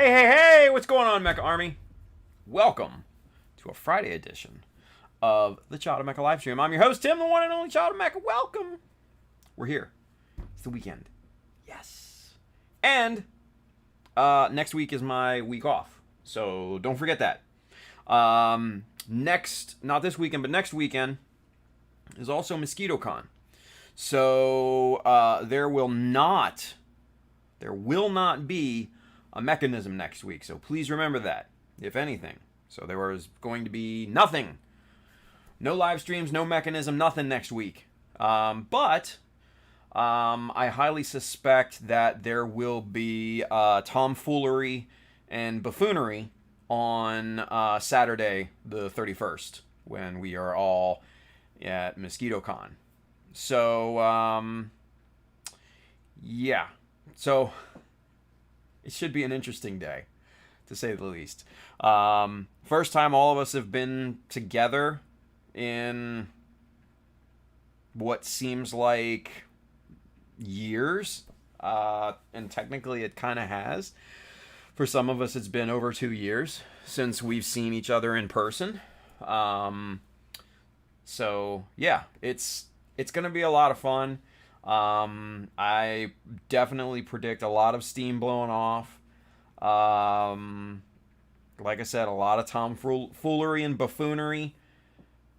Hey, what's going on, Mecha Army? Welcome to a Friday edition of the Child of Mecha live stream. I'm your host, Tim, the one and only Child of Mecha. Welcome. We're here. It's the weekend. Yes. And next week is my week off, so don't forget that. Not this weekend, but next weekend is also MosquitoCon. So there will not be a mechanism next week, so please remember that, if anything. So there is going to be nothing. No live streams, no mechanism, nothing next week. But I highly suspect that there will be tomfoolery and buffoonery on Saturday the 31st, when we are all at MosquitoCon. So, yeah. So it should be an interesting day, to say the least. First time all of us have been together in what seems like years, and technically it kind of has. For some of us, it's been over 2 years since we've seen each other in person. So yeah, it's going to be a lot of fun. I definitely predict a lot of steam blowing off. Like I said, a lot of tomfoolery and buffoonery.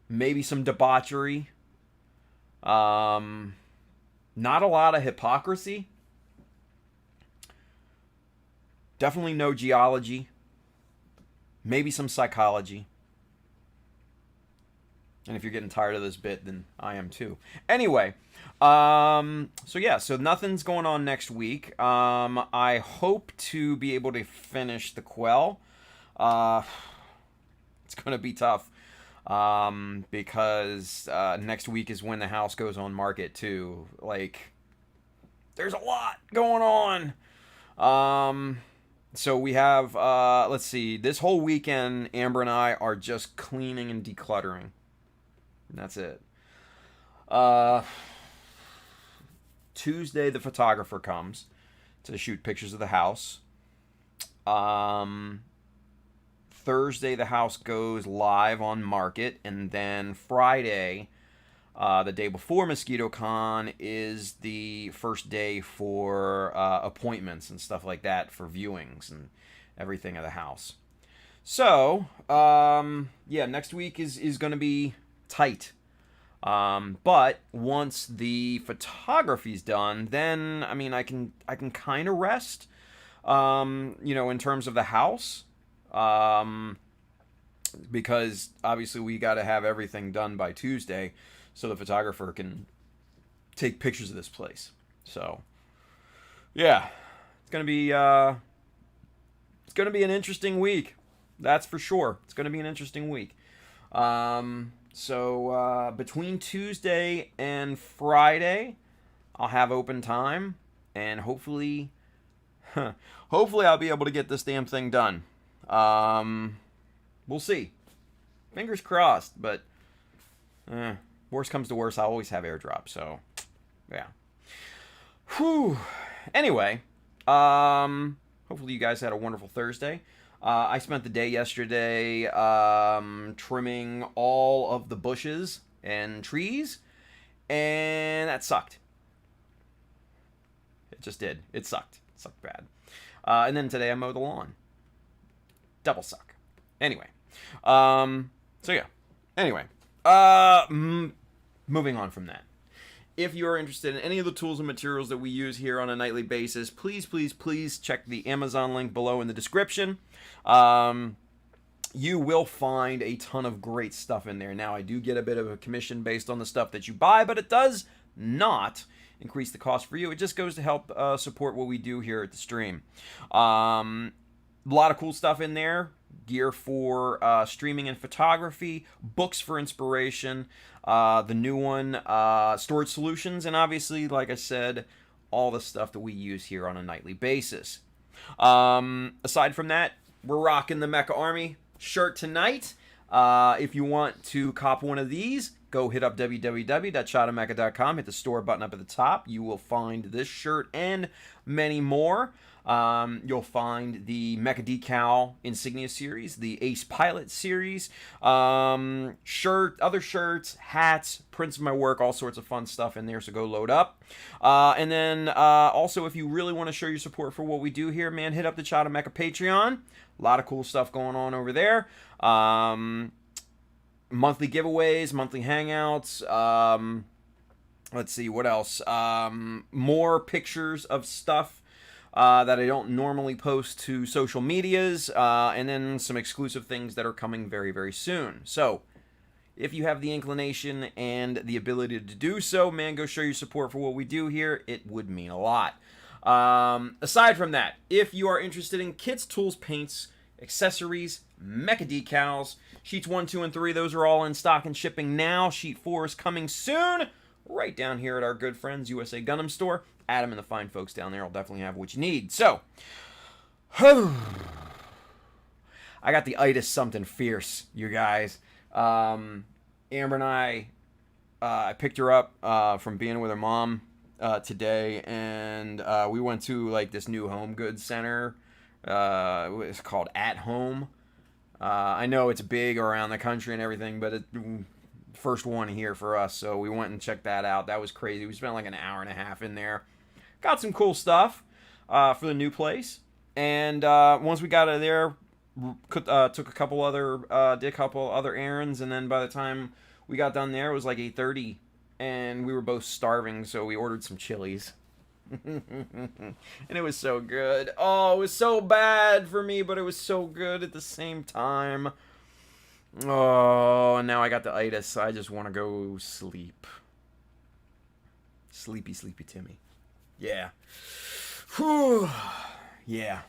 Maybe some debauchery. Not a lot of hypocrisy. Definitely no geology. Maybe some psychology. And if you're getting tired of this bit, then I am too. Anyway, so nothing's going on next week. I hope to be able to finish the Quel. It's going to be tough, because next week is when the house goes on market too. Like, there's a lot going on. So we have, let's see, this whole weekend, Amber and I are just cleaning and decluttering. And that's it. Tuesday, the photographer comes to shoot pictures of the house. Thursday, the house goes live on market. And then Friday, the day before MosquitoCon, is the first day for appointments and stuff like that for viewings and everything of the house. So, yeah, next week is going to be tight. But once the photography's done, then I can kind of rest, in terms of the house, because obviously we got to have everything done by Tuesday so the photographer can take pictures of this place. So yeah, it's gonna be an interesting week, that's for sure. It's gonna be an interesting week. So between Tuesday and Friday, I'll have open time, and hopefully I'll be able to get this damn thing done. We'll see. Fingers crossed, but worst comes to worst, I'll always have airdrop, so yeah. Whew. Anyway, hopefully you guys had a wonderful Thursday. I spent the day yesterday trimming all of the bushes and trees, and that sucked. It just did. It sucked. It sucked bad. And then today I mowed the lawn. Double suck. Anyway. So yeah. Anyway. Moving on from that. If you are interested in any of the tools and materials that we use here on a nightly basis, please check the Amazon link below in the description. You will find a ton of great stuff in there. Now, I do get a bit of a commission based on the stuff that you buy, but it does not increase the cost for you. It just goes to help support what we do here at the stream. A lot of cool stuff in there. Gear for streaming and photography, books for inspiration, the new one, storage solutions, and obviously, like I said, all the stuff that we use here on a nightly basis. Aside from that, we're rocking the Mecha Army shirt tonight. If you want to cop one of these, go hit up www.shotofmecha.com, hit the store button up at the top. You will find this shirt and many more. You'll find the Mecha Decal Insignia series, the Ace Pilot series, other shirts, hats, prints of my work, all sorts of fun stuff in there, so go load up. And then also, if you really want to show your support for what we do here, man, hit up the Chata Mecha Patreon. A lot of cool stuff going on over there. Monthly giveaways, monthly hangouts. Let's see, what else? More pictures of stuff that I don't normally post to social medias, and then some exclusive things that are coming very, very soon. So, if you have the inclination and the ability to do so, man, go show your support for what we do here. It would mean a lot. Aside from that, if you are interested in kits, tools, paints, accessories, Mecha Decals, sheets 1, 2, and 3, those are all in stock and shipping now. Sheet 4 is coming soon, right down here at our good friends USA Gundam Store. Adam and the fine folks down there will definitely have what you need. So, I got the itis something fierce, you guys. Amber and I picked her up from being with her mom today, and we went to like this new home goods center. It's called At Home. I know it's big around the country and everything, but it's first one here for us, so we went and checked that out. That was crazy. We spent like an hour and a half in there. Got some cool stuff for the new place, and once we got out of there, did a couple other errands, and then by the time we got done there, it was like 8:30, and we were both starving, so we ordered some Chili's. And it was so good. Oh, it was so bad for me, but it was so good at the same time. Oh, and now I got the itis. I just want to go sleep. Sleepy, sleepy Timmy. Yeah. Whew. Yeah.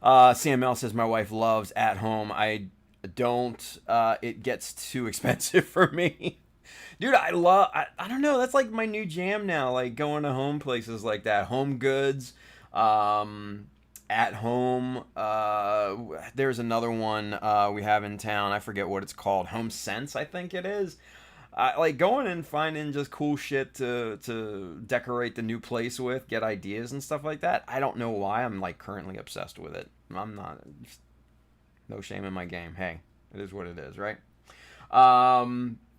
Sam L says, my wife loves At Home. I don't. It gets too expensive for me. Dude, I don't know. That's like my new jam now. Like going to home places like that. Home Goods. At Home. There's another one we have in town. I forget what it's called. Home Sense, I think it is. Like going and finding just cool shit to decorate the new place with, get ideas and stuff like that. I don't know why I'm like currently obsessed with it. I'm not. No shame in my game. Hey, it is what it is, right?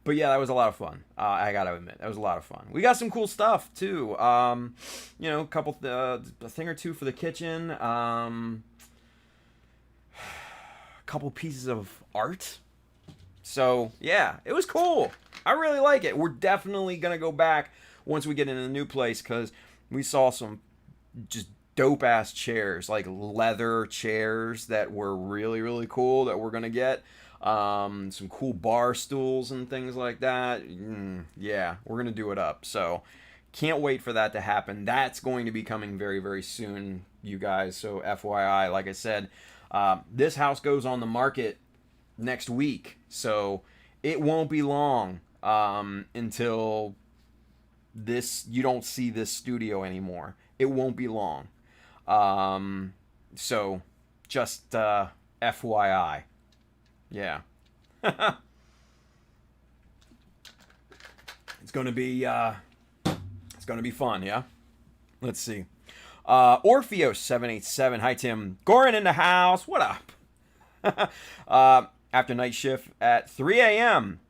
But yeah, that was a lot of fun. I gotta admit, that was a lot of fun. We got some cool stuff too. A thing or two for the kitchen. A couple pieces of art. So yeah, it was cool. I really like it. We're definitely gonna go back once we get in a new place, because we saw some just dope ass chairs, like leather chairs that were really, really cool that we're gonna get. Some cool bar stools and things like that. Yeah, we're gonna do it up. So can't wait for that to happen. That's going to be coming very, very soon, you guys. So FYI, like I said, this house goes on the market next week, so it won't be long until you don't see this studio anymore. It won't be long. So just FYI. Yeah. It's gonna be fun, yeah? Let's see. Orpheos787. Hi Tim. Goran in the house. What up? After night shift at 3 a.m.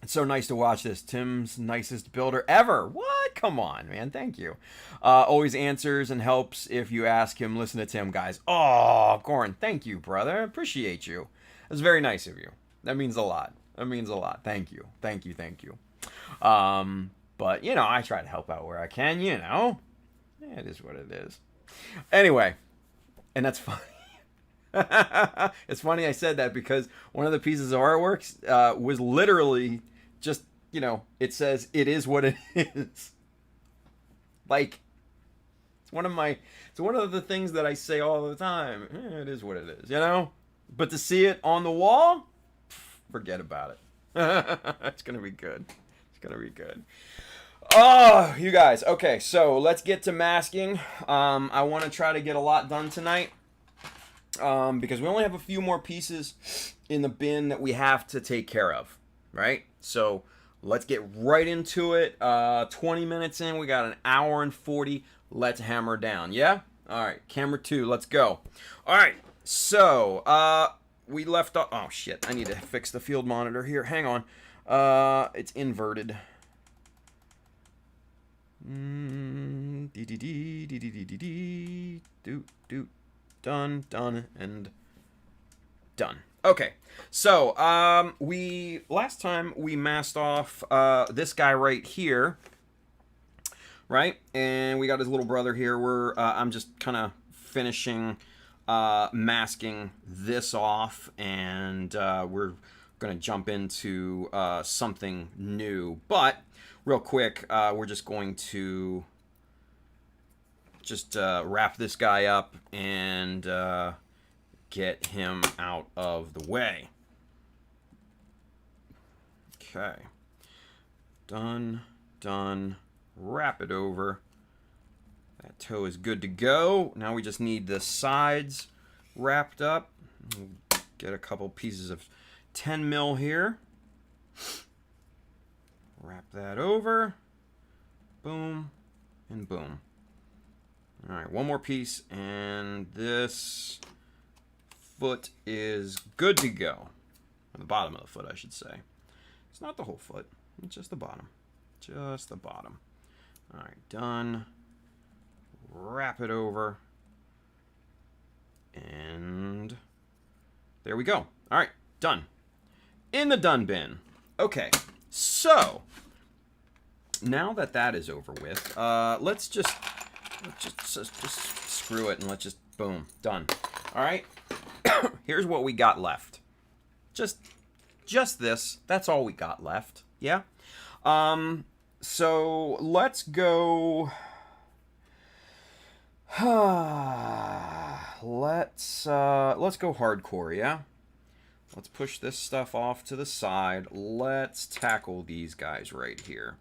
It's so nice to watch this. Tim's nicest builder ever. What? Come on, man. Thank you. Always answers and helps if you ask him. Listen to Tim, guys. Oh, Goran, thank you, brother. I appreciate you. That's very nice of you. That means a lot. That means a lot. Thank you. Thank you. Thank you. But, I try to help out where I can, Yeah, it is what it is. Anyway, and that's funny. It's funny I said that because one of the pieces of artwork was literally just, it says, it is what it is. Like, it's one of the things that I say all the time. It is what it is, But to see it on the wall, forget about it. It's going to be good. It's going to be good. Oh, you guys. Okay, so let's get to masking. I want to try to get a lot done tonight because we only have a few more pieces in the bin that we have to take care of, right? So let's get right into it. 20 minutes in, we got an hour and 40. let's hammer down. Yeah? All right, camera 2, let's go. All right, so we left off. Oh shit! I need to fix the field monitor here. Hang on. It's inverted. Done, and done. Okay, so last time we masked off this guy right here, right? And we got his little brother here. I'm just kind of finishing masking this off, and we're gonna jump into something new. But real quick, we're just going to wrap this guy up and get him out of the way. Okay. Done. Wrap it over. That toe is good to go. Now we just need the sides wrapped up. Get a couple pieces of 10 mil here. Wrap that over. Boom and boom. All right, one more piece, and this foot is good to go. Or the bottom of the foot, I should say. It's not the whole foot. It's just the bottom. Just the bottom. All right, done. Wrap it over. And there we go. All right, done. In the done bin. Okay, so now that that is over with, let's just screw it and let's just boom, done. All right. Here's what we got left. Just this. That's all we got left. Yeah. So let's go. Let's go hardcore. Yeah. Let's push this stuff off to the side. Let's tackle these guys right here.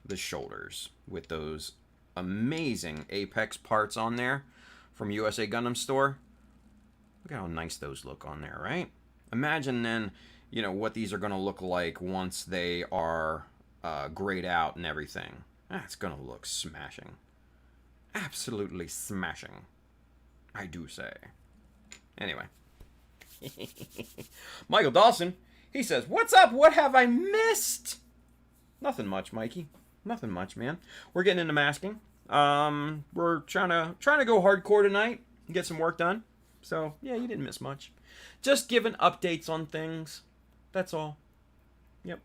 The shoulders with those amazing Apex parts on there from USA Gundam Store. Look at how nice those look on there, right? Imagine then, you know, what these are going to look like once they are grayed out and everything. That's going to look smashing. Absolutely smashing, I do say. Anyway. Michael Dawson, he says, "What's up? What have I missed?" Nothing much, Mikey. Nothing much, man. We're getting into masking. We're trying to go hardcore tonight and get some work done. So yeah, you didn't miss much. Just giving updates on things. That's all. Yep.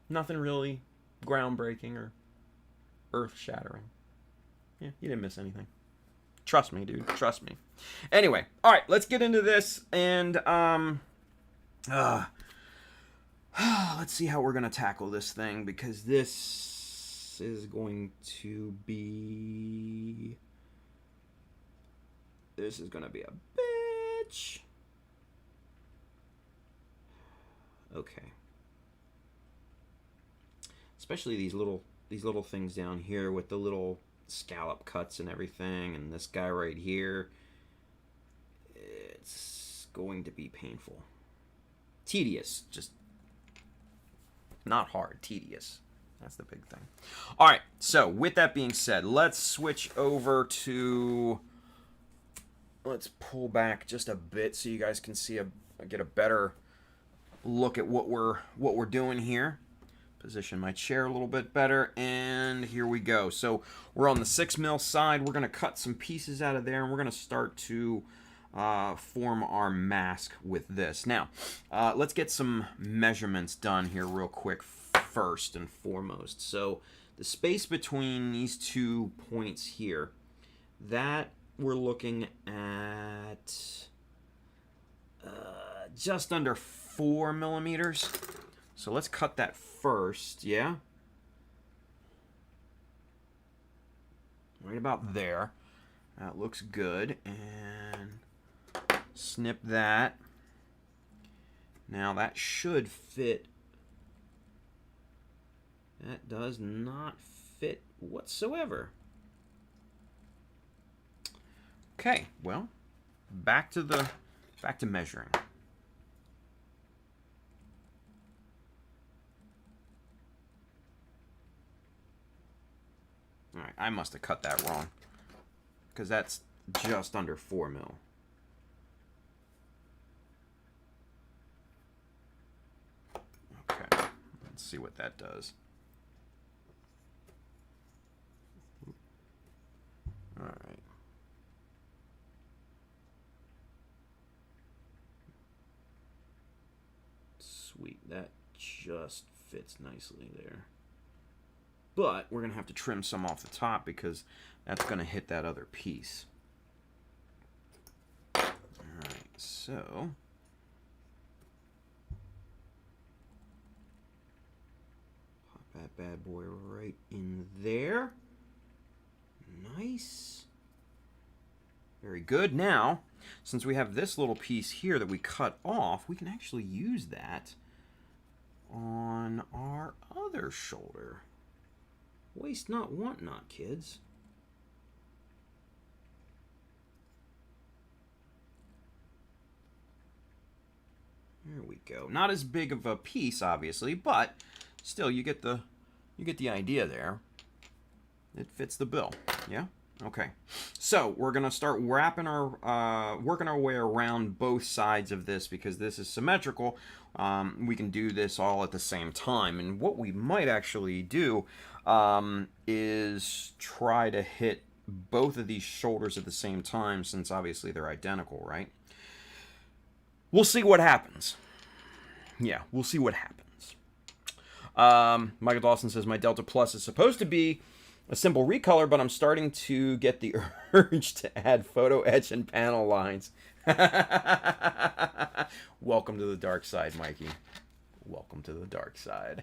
Nothing really groundbreaking or earth-shattering. Yeah, you didn't miss anything. Trust me, dude. Trust me. Anyway, all right, let's get into this and let's see how we're going to tackle this thing, because this is going to be... This is going to be a bitch. Okay. Especially these little things down here with the little scallop cuts and everything, and this guy right here. It's going to be painful. Tedious, just not hard, tedious. That's the big thing. All right, so with that being said, let's switch over to... Let's pull back just a bit so you guys can see get a better look at what we're doing here. Position my chair a little bit better, and here we go. So we're on the 6mm side. We're going to cut some pieces out of there, and we're going to start to form our mask with this. Now, let's get some measurements done here real quick first and foremost. So the space between these 2 points here, that we're looking at just under 4mm. So let's cut that first, yeah? Right about there. That looks good. And snip that. Now that should fit. That does not fit whatsoever. Okay, well, back to measuring. All right, I must have cut that wrong, because that's just under 4 mil. Okay, let's see what that does. All right. Sweet, that just fits nicely there. But we're going to have to trim some off the top because that's going to hit that other piece. All right, so pop that bad boy right in there. Nice. Very good. Now, since we have this little piece here that we cut off, we can actually use that on our other shoulder. Waste not, want not, kids. There we go. Not as big of a piece, obviously, but still, you get the idea there. It fits the bill. Yeah. Okay. So we're gonna start wrapping our working our way around both sides of this because this is symmetrical. We can do this all at the same time, and what we might actually do is try to hit both of these shoulders at the same time, since obviously they're identical, right? We'll see what happens. Yeah, we'll see what happens. Michael Dawson says, my Delta Plus is supposed to be a simple recolor, but I'm starting to get the urge to add photo etch and panel lines. Welcome to the dark side, Mikey. Welcome to the dark side.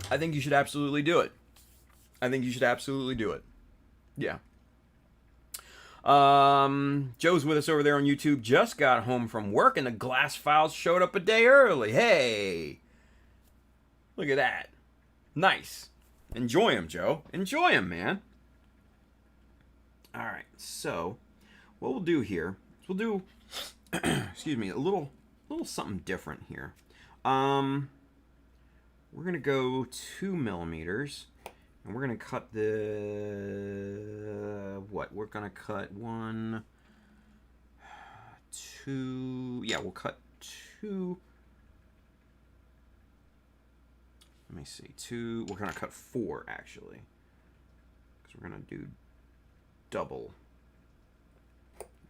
I think you should absolutely do it. I think you should absolutely do it. Yeah. Joe's with us over there on YouTube. Just got home from work and the glass files showed up a day early. Hey! Look at that. Nice. Enjoy them, Joe. Enjoy them, man. Alright, so what we'll do here is we'll do excuse me, a little something different here. We're gonna go 2 millimeters. And we're going to cut the, what? We're going to cut 1, 2, yeah, we'll cut 2. Let me see, 2, we're going to cut 4, actually. Because we're going to do double.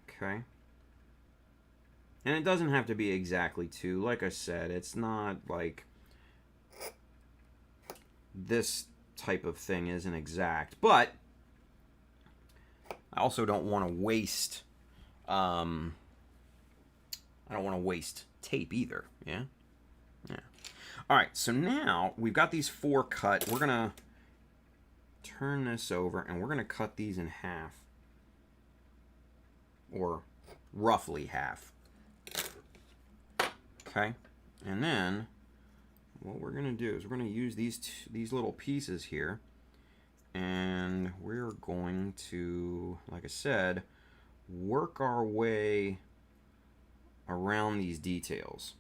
Okay. And it doesn't have to be exactly 2. Like I said, it's not like this type of thing isn't exact, but I also don't want to waste I don't want to waste tape either. Yeah. All right, so now we've got these 4 cut. We're gonna turn this over and we're gonna cut these in half, or roughly half. Okay, and then what we're going to do is we're going to use these little pieces here, and we're going to, like I said, work our way around these details.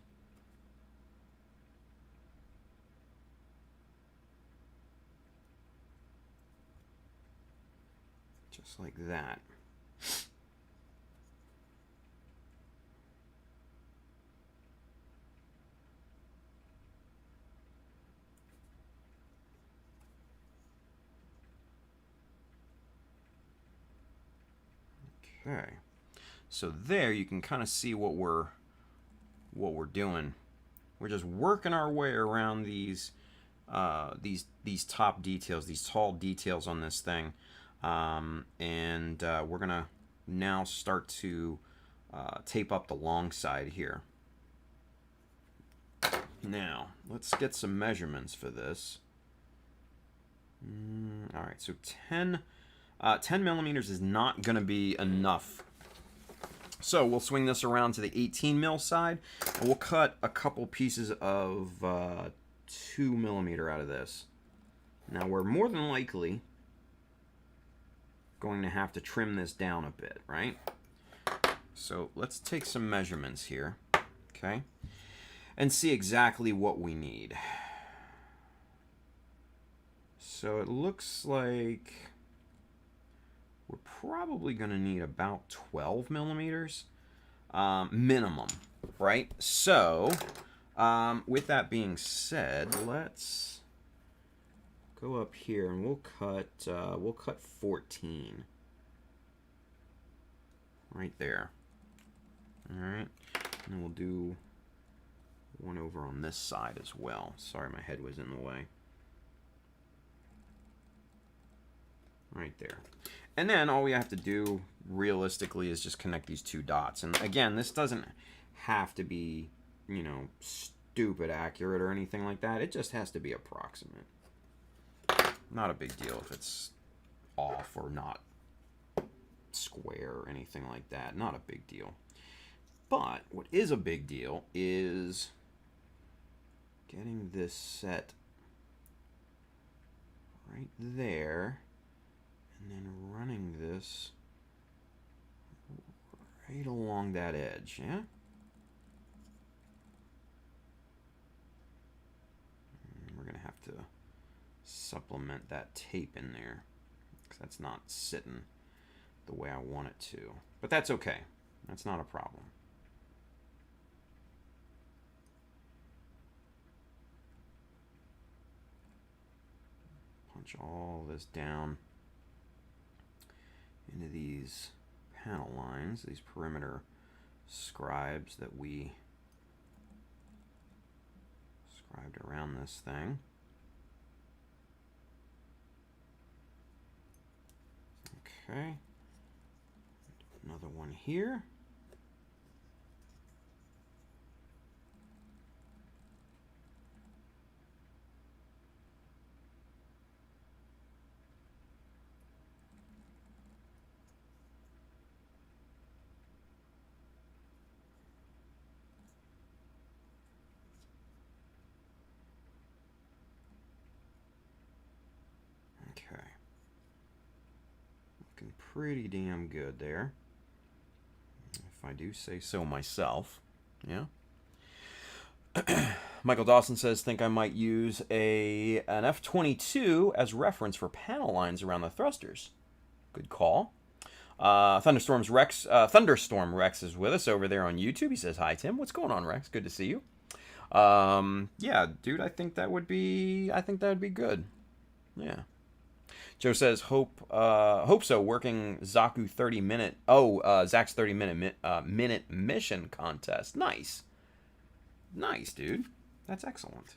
Just like that. Okay, so there you can kind of see what we're doing. We're just working our way around these top details, these tall details on this thing, and we're gonna now start to tape up the long side here. Now let's get some measurements for this. All right, so 10 millimeters is not going to be enough. So we'll swing this around to the 18 mil side, and we'll cut a couple pieces of 2 millimeter out of this. Now we're more than likely going to have to trim this down a bit, right? So let's take some measurements here, okay? and see exactly what we need. So it looks like we're probably going to need about 12 millimeters minimum, right? So with that being said, let's go up here and we'll cut 14 right there. All right, and then we'll do one over on this side as well. Sorry, my head was in the way. Right there. And then all we have to do realistically is just connect these two dots. And again, this doesn't have to be, you know, stupid accurate or anything like that. It just has to be approximate. Not a big deal if it's off or not square or anything like that. Not a big deal. But what is a big deal is getting this set right there and then running this right along that edge, yeah? And we're going to have to supplement that tape in there because that's not sitting the way I want it to. But that's okay. That's not a problem. Punch all this down into these panel lines, these perimeter scribes that we scribed around this thing. Okay, another one here. Okay. Looking pretty damn good there, if I do say so myself. Yeah. Michael Dawson says, think I might use an F-22 as reference for panel lines around the thrusters. Good call. Thunderstorm Rex is with us over there on YouTube. He says, hi, Tim. What's going on, Rex? Good to see you. Yeah, dude, I think that would be good. Yeah. Joe says, hope so. Working Zaku 30-minute. Zach's 30-minute mission contest. Nice, dude. That's excellent.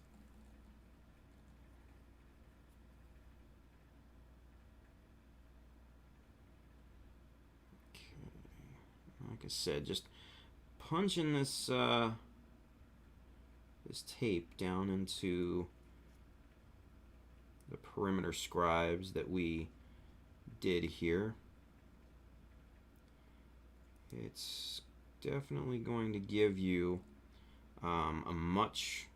Okay. Like I said, just punching this this tape down into the perimeter scribes that we did here. It's definitely going to give you a much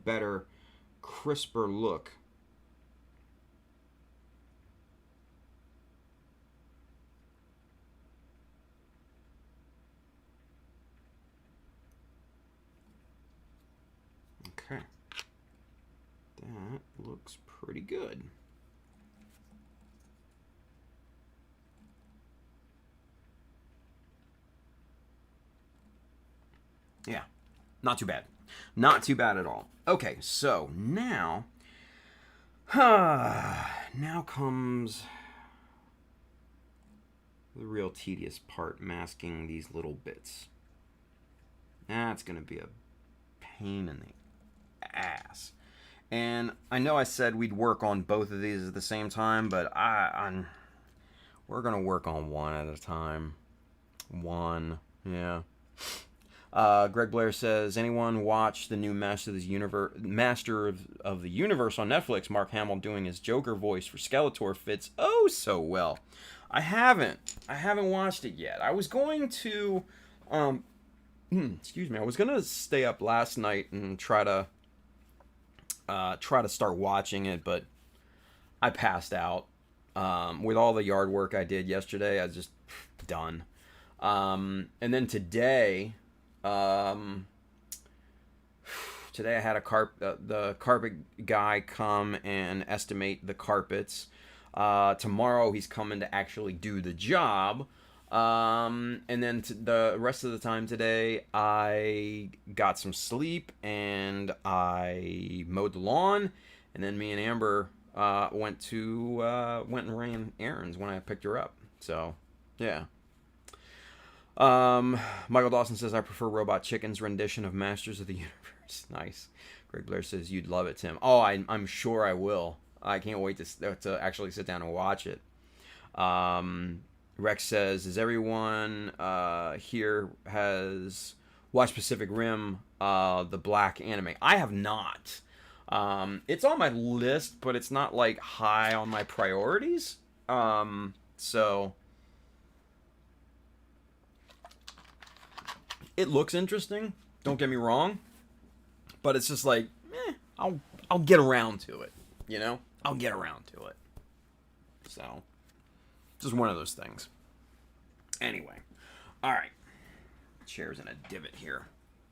better, crisper look. Okay. That looks pretty good. Yeah, not too bad. Not too bad at all. Okay, so now comes the real tedious part, masking these little bits. That's going to be a pain in the ass. And I know I said we'd work on both of these at the same time, but we're going to work on one at a time. One, yeah. Greg Blair says, anyone watch the new Master of the Universe on Netflix? Mark Hamill doing his Joker voice for Skeletor fits oh so well. I haven't watched it yet. I was going to, excuse me, I was going to stay up last night and try to start watching it, but I passed out. With all the yard work I did yesterday, I was just done. And then today, Today I had the carpet guy come and estimate the carpets. Tomorrow he's coming to actually do the job. And then the rest of the time today, I got some sleep and I mowed the lawn. And then me and Amber went and ran errands when I picked her up. So, yeah. Michael Dawson says, I prefer Robot Chicken's rendition of Masters of the Universe. Nice. Greg Blair says, you'd love it, Tim. Oh, I'm sure I will. I can't wait to actually sit down and watch it. Rex says, is everyone here has watched Pacific Rim, the black anime? I have not. It's on my list, but it's not like high on my priorities. So it looks interesting. Don't get me wrong, but it's just like, I'll get around to it. You know, I'll get around to it. So, just one of those things. Anyway, all right. Chair's in a divot here.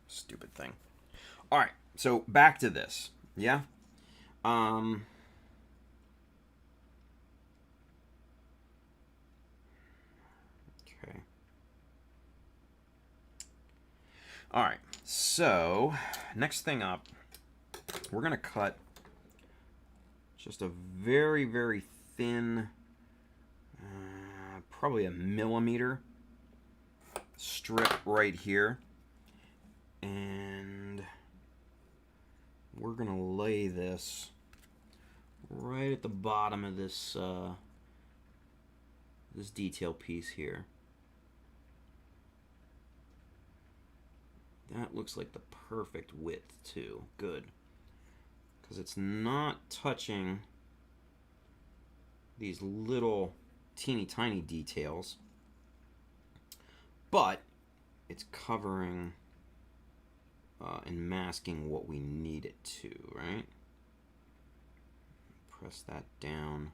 Stupid thing. All right, so back to this. Yeah. Okay. All right. So, next thing up, we're gonna cut just a very, very thin, probably a millimeter strip right here. And we're going to lay this right at the bottom of this, this detail piece here. That looks like the perfect width too. Good. Because it's not touching these little teeny tiny details, but it's covering and masking what we need it to, right? Press that down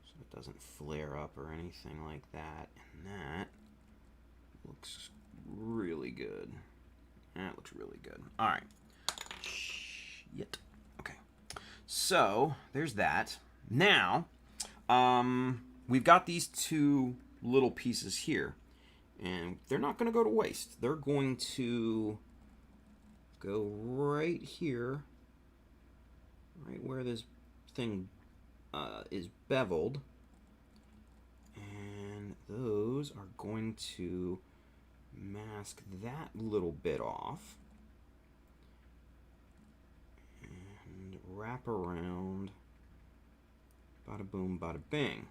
so it doesn't flare up or anything like that, and that looks really good. That looks really good. All right. Shit. Okay. So there's that. Now, we've got these two little pieces here, and they're not going to go to waste. They're going to go right here, right where this thing is beveled, and those are going to mask that little bit off and wrap around. Bada boom, bada bing.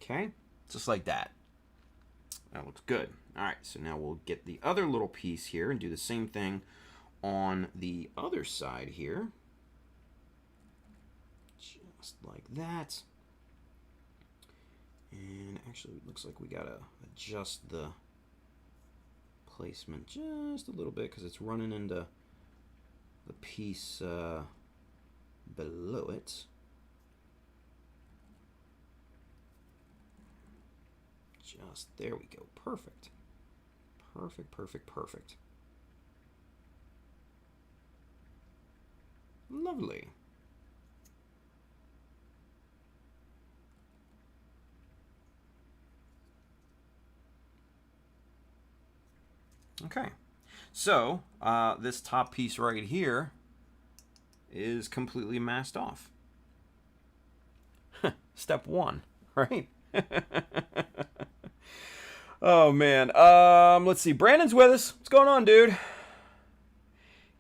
Okay, just like that. That looks good. All right, so now we'll get the other little piece here and do the same thing on the other side here. Just like that. And actually, it looks like we gotta adjust the placement just a little bit because it's running into the piece below it. Just there we go. Perfect. Perfect, perfect, perfect. Lovely. Okay. So, this top piece right here is completely masked off. Step one, right? Oh, man. Let's see. Brandon's with us. What's going on, dude?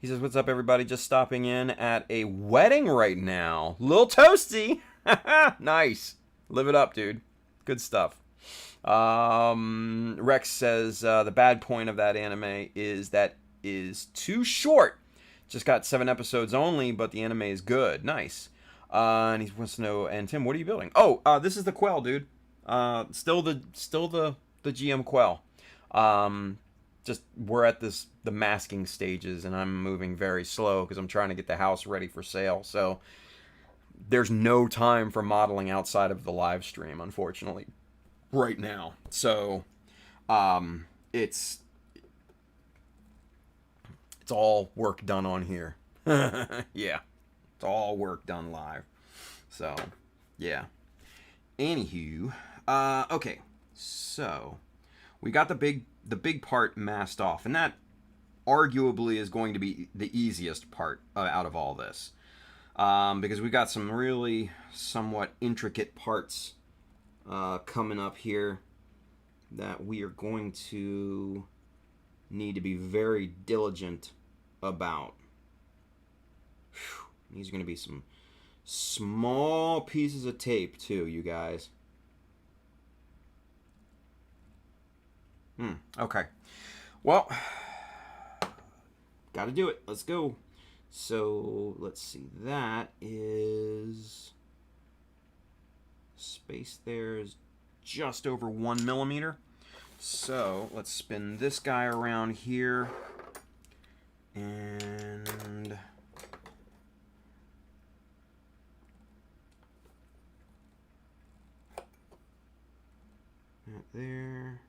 He says, what's up, everybody? Just stopping in at a wedding right now. Lil Toasty. Nice. Live it up, dude. Good stuff. Rex says, the bad point of that anime is that is too short. Just got 7 episodes only, but the anime is good. Nice. And he wants to know, and Tim, what are you building? Oh, this is the Quel, dude. Still the GM Quel. Just we're at the masking stages, and I'm moving very slow because I'm trying to get the house ready for sale. So there's no time for modeling outside of the live stream, unfortunately, right now. So it's It's all work done on here. Yeah. It's all work done live. So, yeah. Anywho, okay. So, we got the big part masked off, and that arguably is going to be the easiest part out of all this. Because we got some really somewhat intricate parts coming up here that we are going to need to be very diligent about. Whew. These are going to be some small pieces of tape too, you guys. Okay. Well, got to do it. Let's go. So, let's see. That is... Space there is just over 1 millimeter. So, let's spin this guy around here. And... that there.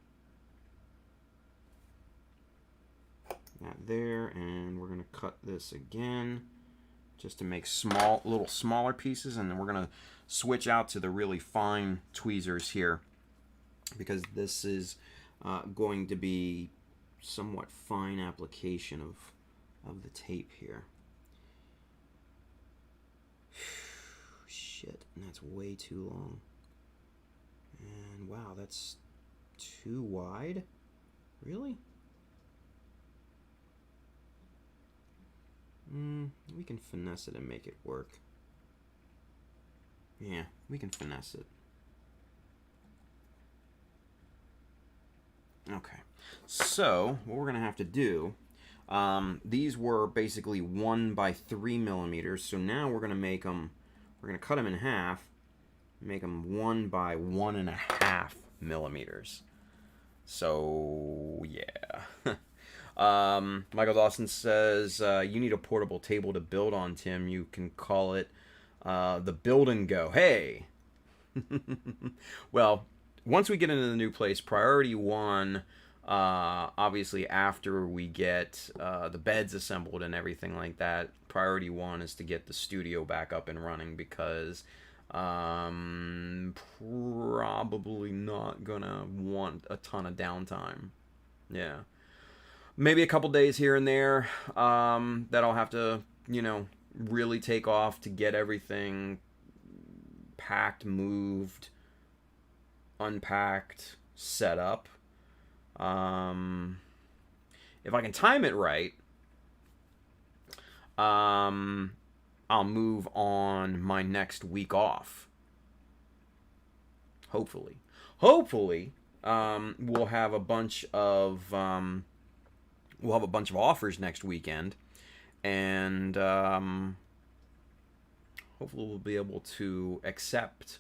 That there. And we're going to cut this again just to make little smaller pieces. And then we're going to switch out to the really fine tweezers here, because this is going to be somewhat fine application of the tape here. Shit, and that's way too long. And wow, that's too wide? Really? We can finesse it and make it work. Yeah, we can finesse it. Okay, so what we're going to have to do, these were basically 1 by 3 millimeters, so now we're going to make them, we're going to cut them in half, make them 1 by 1.5 millimeters. So, yeah. Michael Dawson says, you need a portable table to build on, Tim. You can call it the build and go. Hey! Well, once we get into the new place, priority 1, obviously after we get the beds assembled and everything like that, priority 1 is to get the studio back up and running, because probably not gonna want a ton of downtime. Yeah. Maybe a couple days here and there that I'll have to, really take off to get everything packed, moved, unpacked, set up. If I can time it right, I'll move on my next week off. Hopefully, we'll have a bunch of offers next weekend, and hopefully we'll be able to accept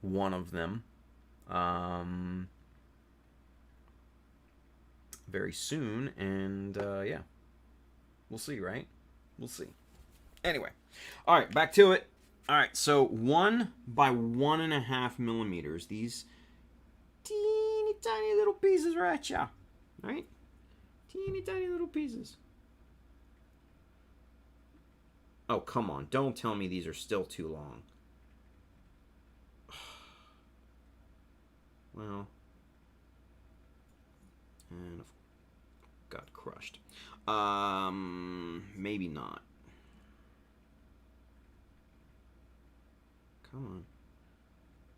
one of them very soon, and yeah, we'll see, right? We'll see. Anyway, all right, back to it. All right, so 1 by 1.5 millimeters. These teeny tiny little pieces right here, right? Teeny tiny little pieces. Oh, come on. Don't tell me these are still too long. Well. And got crushed. Maybe not. Come on.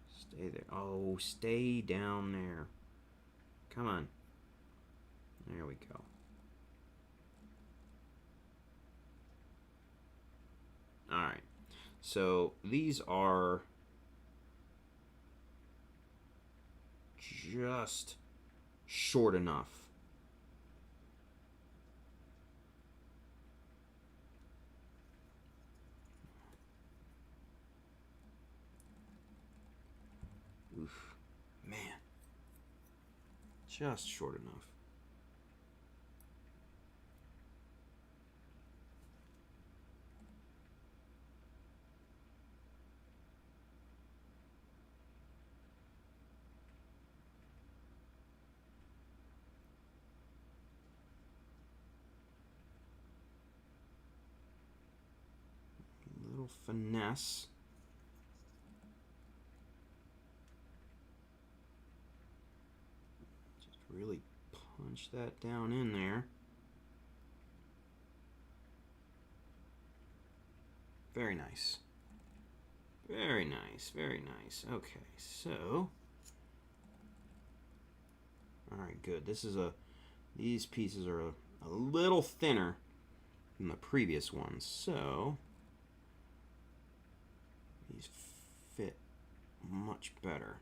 Stay there. Oh, stay down there. Come on. There we go. Alright. So these are just short enough. Oof. Man. Just short enough. little finesse. Just really punch that down in there. Very nice. Very nice, very nice. Okay, so... Alright, good. These pieces are a little thinner than the previous ones, so... These fit much better.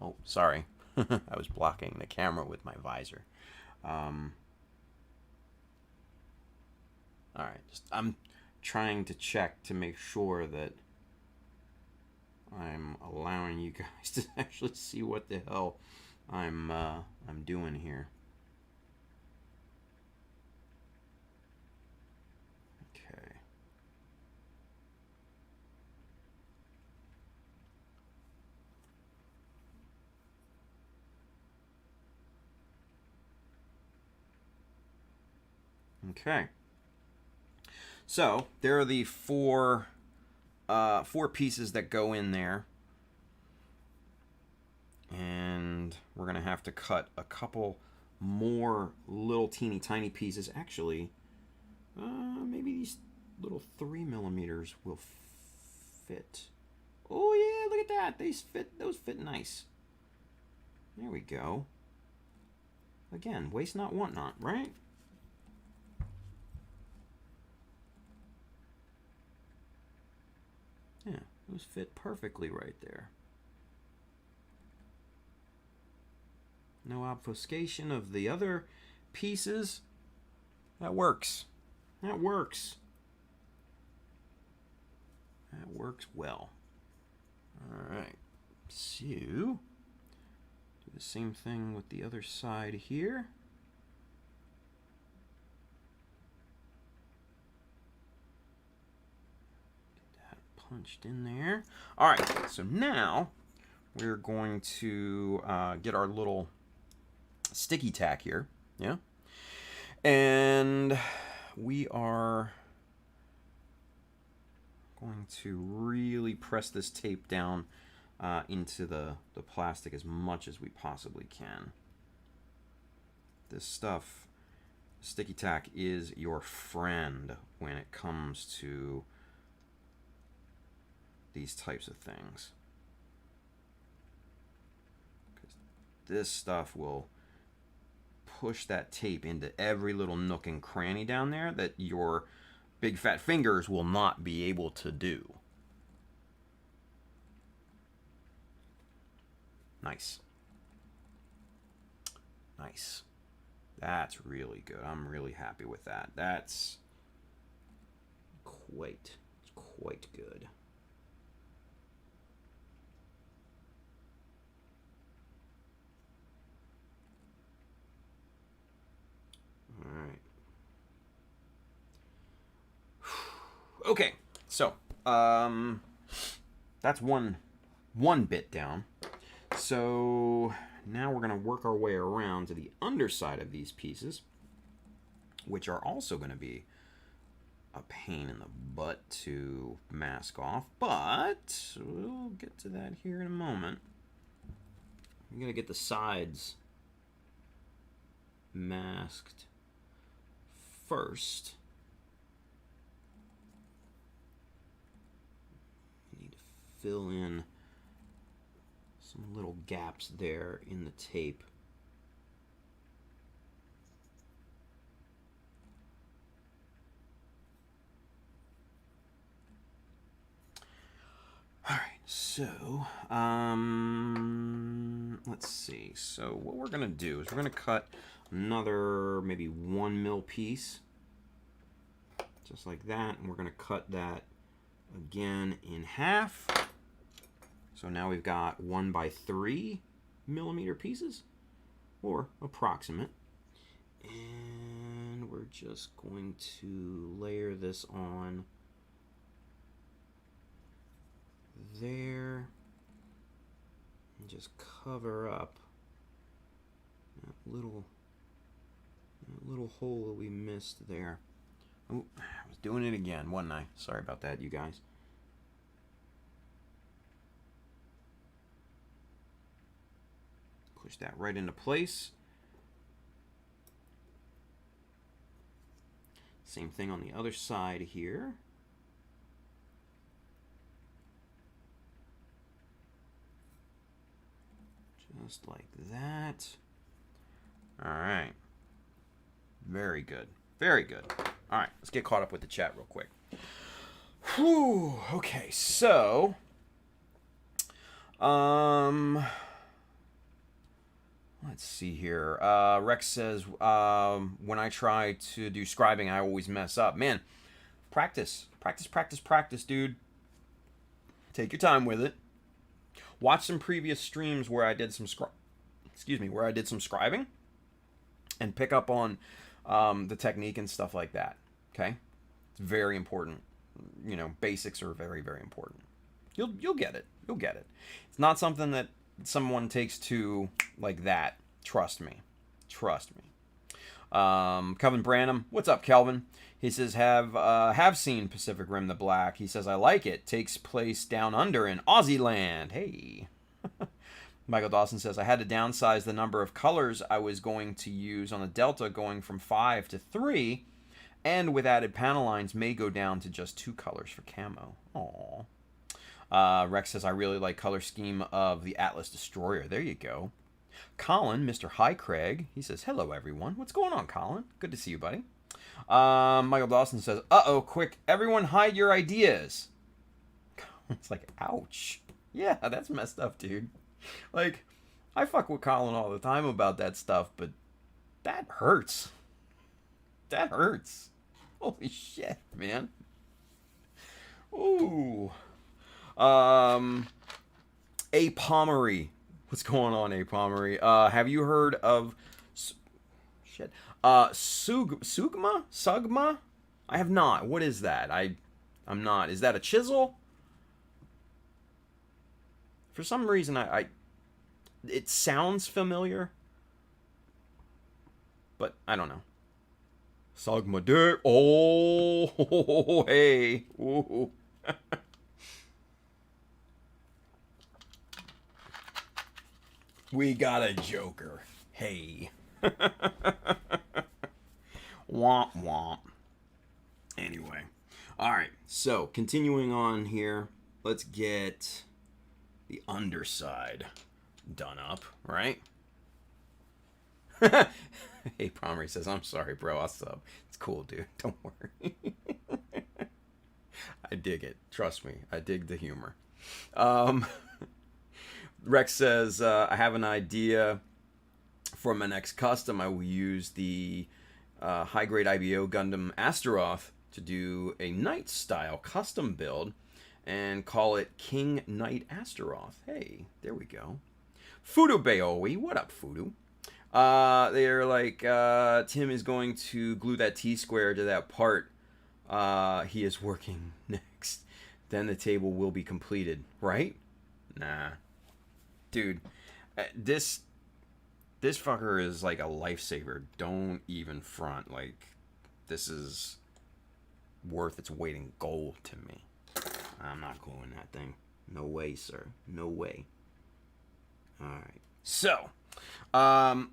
Oh, sorry. I was blocking the camera with my visor. Alright, I'm trying to check to make sure that I'm allowing you guys to actually see what the hell I'm doing here. Okay. Okay. So there are the four pieces that go in there, and we're gonna have to cut a couple more little teeny tiny pieces. Actually, maybe these little 3mm will fit. Oh yeah, look at that. Those fit nice. There we go. Again, waste not, want not, right? Yeah, those fit perfectly right there. No obfuscation of the other pieces. That works. That works. That works well. Alright, so do the same thing with the other side here. Punched in there. All right, so now we're going to get our little sticky tack here, yeah? And we are going to really press this tape down into the plastic as much as we possibly can. This stuff, sticky tack, is your friend when it comes to these types of things, because this stuff will push that tape into every little nook and cranny down there that your big fat fingers will not be able to do. Nice. Nice. That's really good. I'm really happy with that. That's quite good. All right. Okay, so that's one bit down. So now we're going to work our way around to the underside of these pieces, which are also going to be a pain in the butt to mask off, but we'll get to that here in a moment. I'm going to get the sides masked first. I need to fill in some little gaps there in the tape. All right, so let's see. So what we're gonna do is we're gonna cut another maybe 1 mil piece, just like that, and we're gonna cut that again in half. So now we've got 1x3mm pieces, or approximate. And we're just going to layer this on there and just cover up that little hole that we missed there. Oh, I was doing it again, wasn't I? Sorry about that, you guys. Push that right into place. Same thing on the other side here. Just like that. All right. Very good. Very good. All right, let's get caught up with the chat real quick. Whew. Okay, so let's see here. Rex says, when I try to do scribing, I always mess up. Man, practice, dude. Take your time with it. Watch some previous streams where I did some scribing, and pick up on the technique and stuff like that. Okay, it's very important. You know, basics are very, very important. You'll get it. You'll get it. It's not something that someone takes to like that. Trust me. Trust me. Kelvin Branham, what's up, Kelvin? He says have seen Pacific Rim the Black. He says I like it. Takes place down under in Aussie land. Hey. Michael Dawson says I had to downsize the number of colors I was going to use on the Delta, going from 5 to 3, and with added panel lines may go down to just 2 colors for camo. Aww. Rex says I really like color scheme of the Atlas Destroyer. There you go. Colin, Mr. Hi Craig, he says hello everyone. What's going on, Colin? Good to see you, buddy. Michael Dawson says, uh-oh, quick, everyone hide your ideas. It's like, ouch. Yeah, that's messed up, dude. Like, I fuck with Colin all the time about that stuff, but that hurts. That hurts. Holy shit, man. Ooh. A Pomery. What's going on, A Pomery? Have you heard of shit? Sugma? I have not. What is that? I'm not. Is that a chisel? For some reason, it sounds familiar, but I don't know. Sugma dick. Oh, hey. Ooh. We got a Joker. Hey. Womp womp. Anyway. Alright, so continuing on here, let's get the underside done up, right? Hey, Pomery says, I'm sorry, bro, I'll sub. It's cool, dude. Don't worry. I dig it. Trust me. I dig the humor. Rex says, I have an idea for my next custom. I will use the high-grade IBO Gundam Astaroth to do a Knight-style custom build and call it King Knight Astaroth. Hey, there we go. Fudu Baoi, what up, Fudu? They're like, Tim is going to glue that T-square to that part he is working next. Then the table will be completed, right? Nah. Dude, this fucker is like a lifesaver. Don't even front. Like, this is worth its weight in gold to me. I'm not gluing that thing. No way, sir. No way. Alright. So, I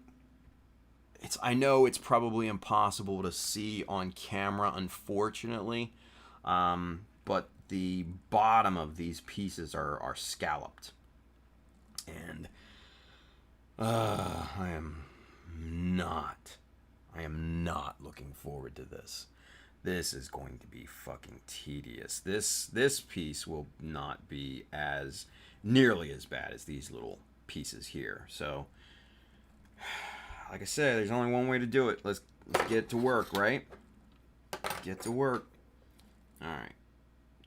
know it's probably impossible to see on camera, unfortunately. But the bottom of these pieces are scalloped. And I am not looking forward to this. This is going to be fucking tedious. This piece will not be nearly as bad as these little pieces here. So, like I said, there's only one way to do it. Let's get to work, right? Get to work. All right.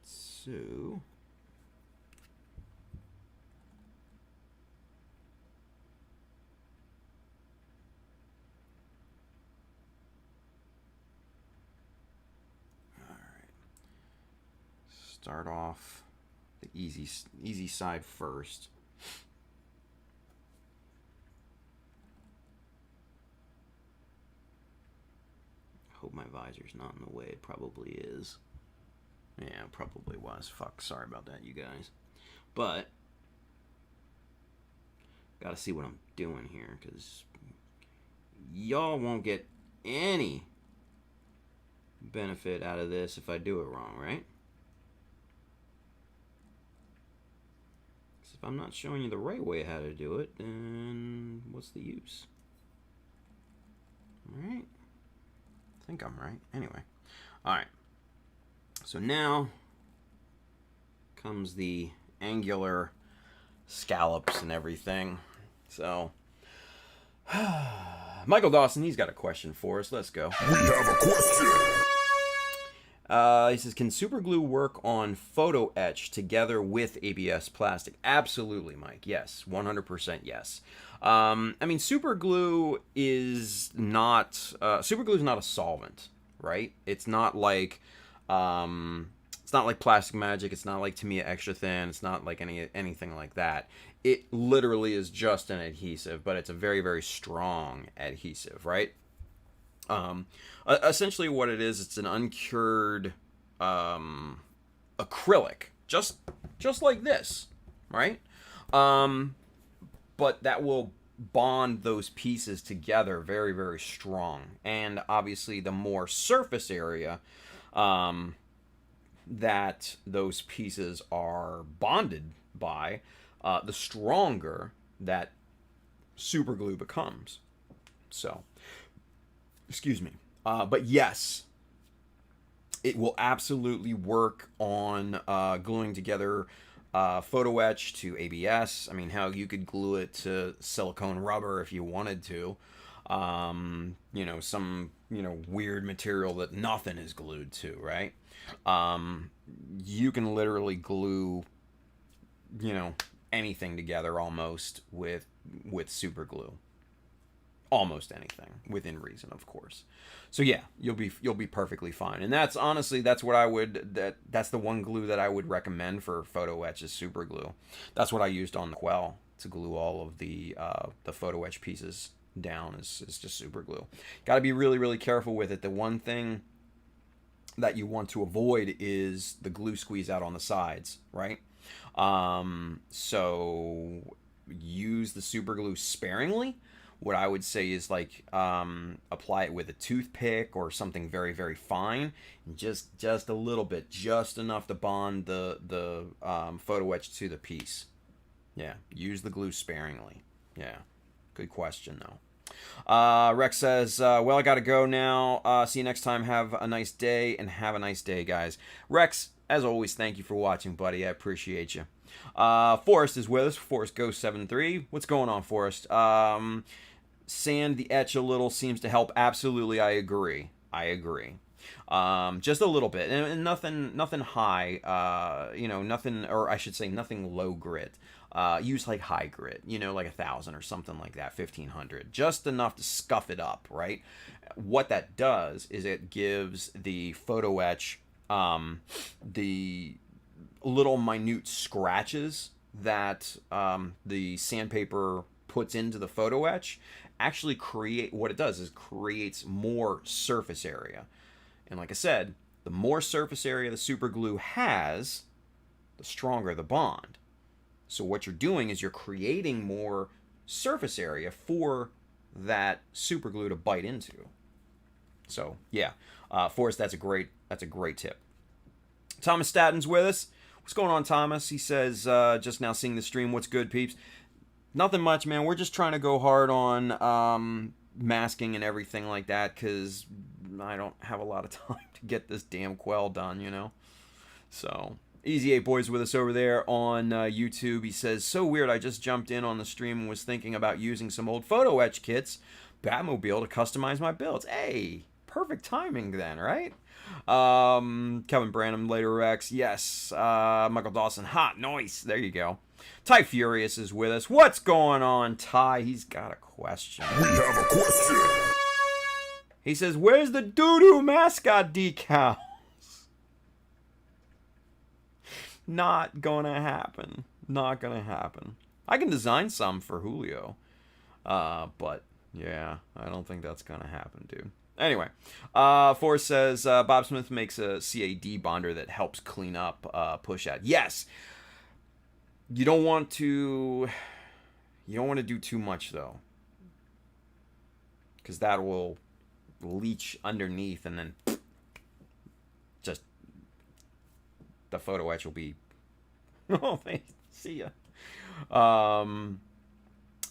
So, start off the easy side first. hope my visor's not in the way. It probably is. Yeah, it probably was. Fuck, sorry about that, you guys. But gotta see what I'm doing here, because y'all won't get any benefit out of this if I do it wrong, right? If I'm not showing you the right way how to do it, then what's the use? Alright. I think I'm right. Anyway. Alright. So now comes the angular scallops and everything. So, Michael Dawson, he's got a question for us. Let's go. We have a question. He says, can super glue work on photo etch together with ABS plastic? Absolutely, Mike. Yes. 100% yes. I mean, super glue is not a solvent, right? It's not like Plastic Magic. It's not like Tamiya Extra Thin. It's not like anything like that. It literally is just an adhesive, but it's a very, very strong adhesive, right? Essentially what it is, it's an uncured acrylic, just like this, right? But that will bond those pieces together very, very strong. And obviously the more surface area that those pieces are bonded by, the stronger that super glue becomes. So, excuse me. But yes, it will absolutely work on gluing together photo etch to ABS. I mean, how you could glue it to silicone rubber if you wanted to. You know, some, weird material that nothing is glued to, right? You can literally glue, anything together almost with super glue. Almost anything within reason, of course. So yeah, you'll be perfectly fine. And that's honestly, that's the one glue that I would recommend for photo etch is super glue. That's what I used on the Quel to glue all of the photo etch pieces down is just super glue. Got to be really, really careful with it. The one thing that you want to avoid is the glue squeeze out on the sides, right? So use the super glue sparingly. What I would say is like apply it with a toothpick or something very, very fine, and just a little bit, just enough to bond the photo etch to the piece. Yeah, use the glue sparingly. Yeah, good question though. Rex says, well, I gotta go now. See you next time. Have a nice day, and have a nice day, guys. Rex, as always, thank you for watching, buddy. I appreciate you. Forrest is with us. Forrest Ghost 73. What's going on, Forrest? Sand the etch a little seems to help. Absolutely, I agree. Just a little bit, and nothing high. Nothing, or I should say, nothing low grit. Use like high grit, like 1,000 or something like that, 1,500, just enough to scuff it up, right? What that does is it gives the photo etch the little minute scratches that the sandpaper puts into the photo etch. Actually creates more surface area. And like I said, the more surface area the super glue has, the stronger the bond. So what you're doing is you're creating more surface area for that super glue to bite into. So yeah, Forrest, that's a great tip. Thomas Statton's with us. What's going on, Thomas? He says, just now seeing the stream. What's good, peeps? Nothing much, man. We're just trying to go hard on masking and everything like that, because I don't have a lot of time to get this damn Quel done, So, Easy 8 Boys with us over there on YouTube. He says, so weird, I just jumped in on the stream and was thinking about using some old photo etch kits, Batmobile, to customize my builds. Hey, perfect timing then, right? Kevin Branham, later Rex. Yes. Michael Dawson, hot, nice. There you go. Ty Furious is with us. What's going on, Ty? He's got a question. We have a question. He says, where's the doo-doo mascot decals? Not gonna happen. Not gonna happen. I can design some for Julio. But, yeah, I don't think that's gonna happen, dude. Anyway, Forrest says Bob Smith makes a CAD bonder that helps clean up push out. Yes. You don't want to do too much though, because that will leach underneath, and then just the photo etch will be. Oh, thanks. See ya.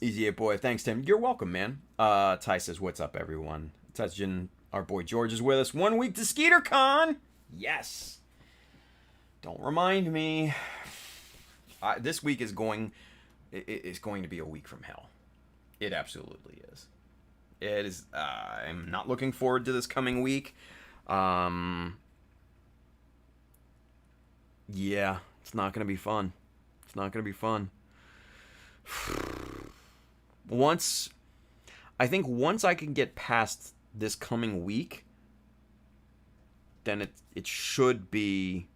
Easy it, boy. Thanks, Tim. You're welcome, man. Ty says, "What's up, everyone?" Touching our boy George is with us. 1 week to SkeeterCon. Yes. Don't remind me. This week is going to be a week from hell. It absolutely is. It is. I'm not looking forward to this coming week. Yeah, it's not going to be fun. It's not going to be fun. Once I can get past this coming week, then it should be.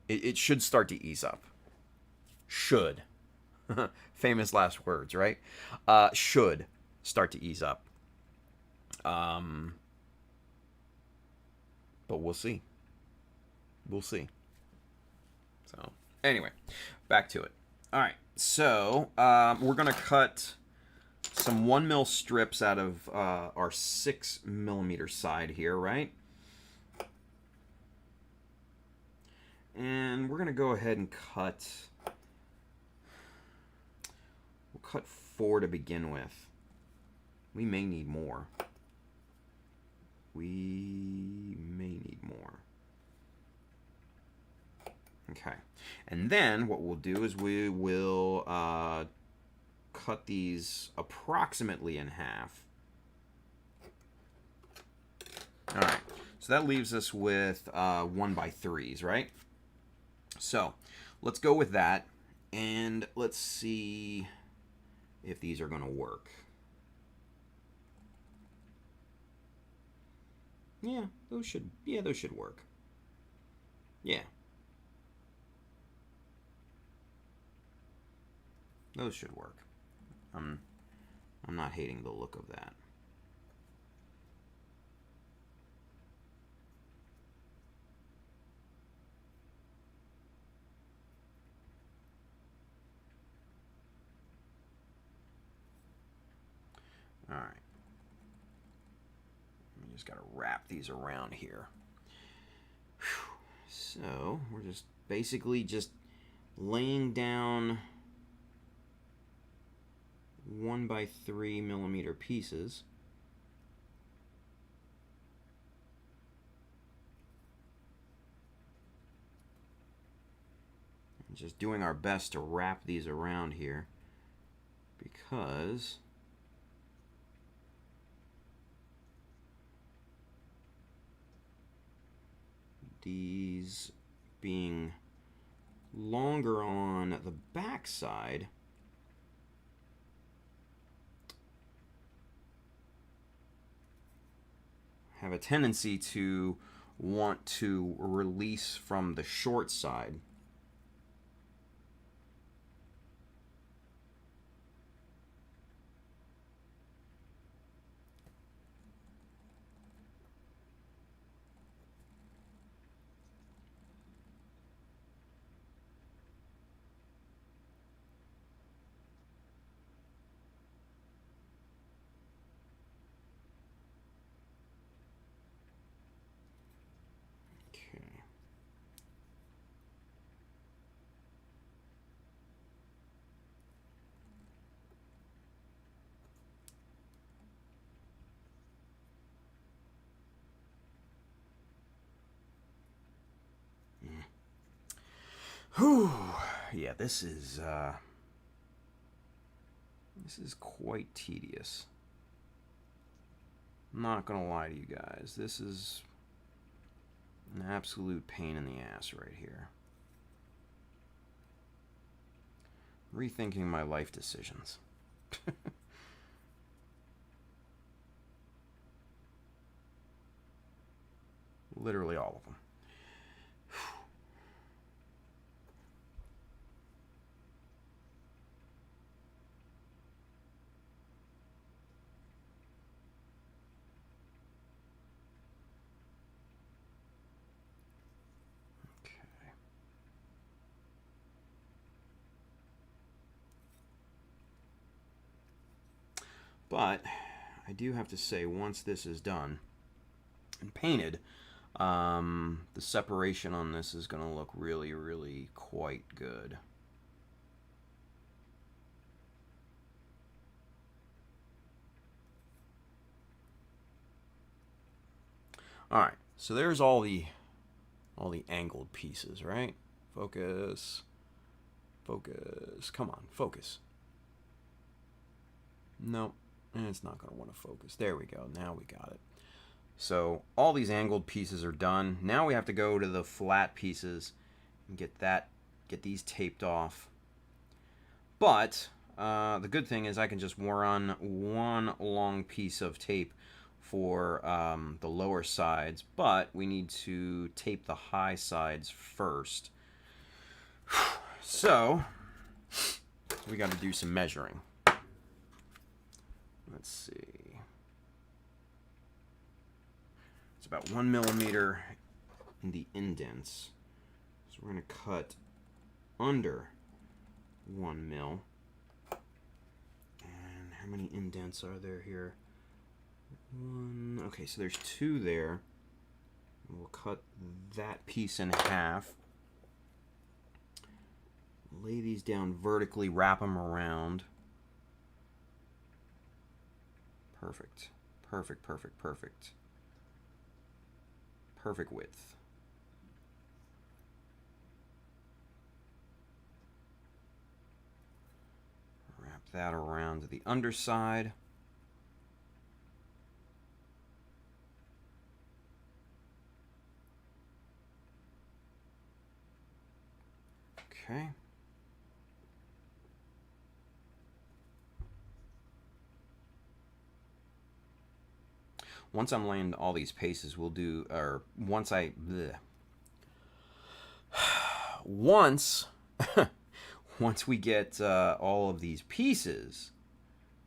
It should start to ease up. Should. Famous last words, right? Should start to ease up. But we'll see. We'll see. So, anyway, back to it. All right. So, we're going to cut some 1mm strips out of our 6mm side here, right? And we're going to go ahead and cut... We'll cut 4 to begin with. We may need more. Okay. And then what we'll do is we will cut these approximately in half. All right. So that leaves us with 1x3s, right? So let's go with that, and let's see if these are going to work. Yeah, those should work. Yeah. Those should work. I'm not hating the look of that. All right. We just got to wrap these around here. Whew. So we're just basically just laying down 1x3mm pieces. And just doing our best to wrap these around here, because these being longer on the back side have a tendency to want to release from the short side. Whew. Yeah, this is quite tedious. I'm not gonna lie to you guys. This is an absolute pain in the ass right here. Rethinking my life decisions. Literally all of them. But I do have to say, once this is done and painted, the separation on this is going to look really, really quite good. All right, so there's all the angled pieces, right? Focus, focus, come on, focus. No, it's not going to want to focus. There we go, now we got it. So all these angled pieces are done. Now we have to go to the flat pieces and get these taped off. But the good thing is I can just run one long piece of tape for the lower sides, but we need to tape the high sides first. So we got to do some measuring. Let's see. It's about 1 millimeter in the indents. So we're going to cut under 1 mil. And how many indents are there here? One. Okay, so there's 2 there. We'll cut that piece in half. Lay these down vertically, wrap them around. Perfect. Perfect, perfect, perfect. Perfect width. Wrap that around to the underside. Okay. Once I'm laying all these pieces, we'll do, or once I, bleh. Once we get all of these pieces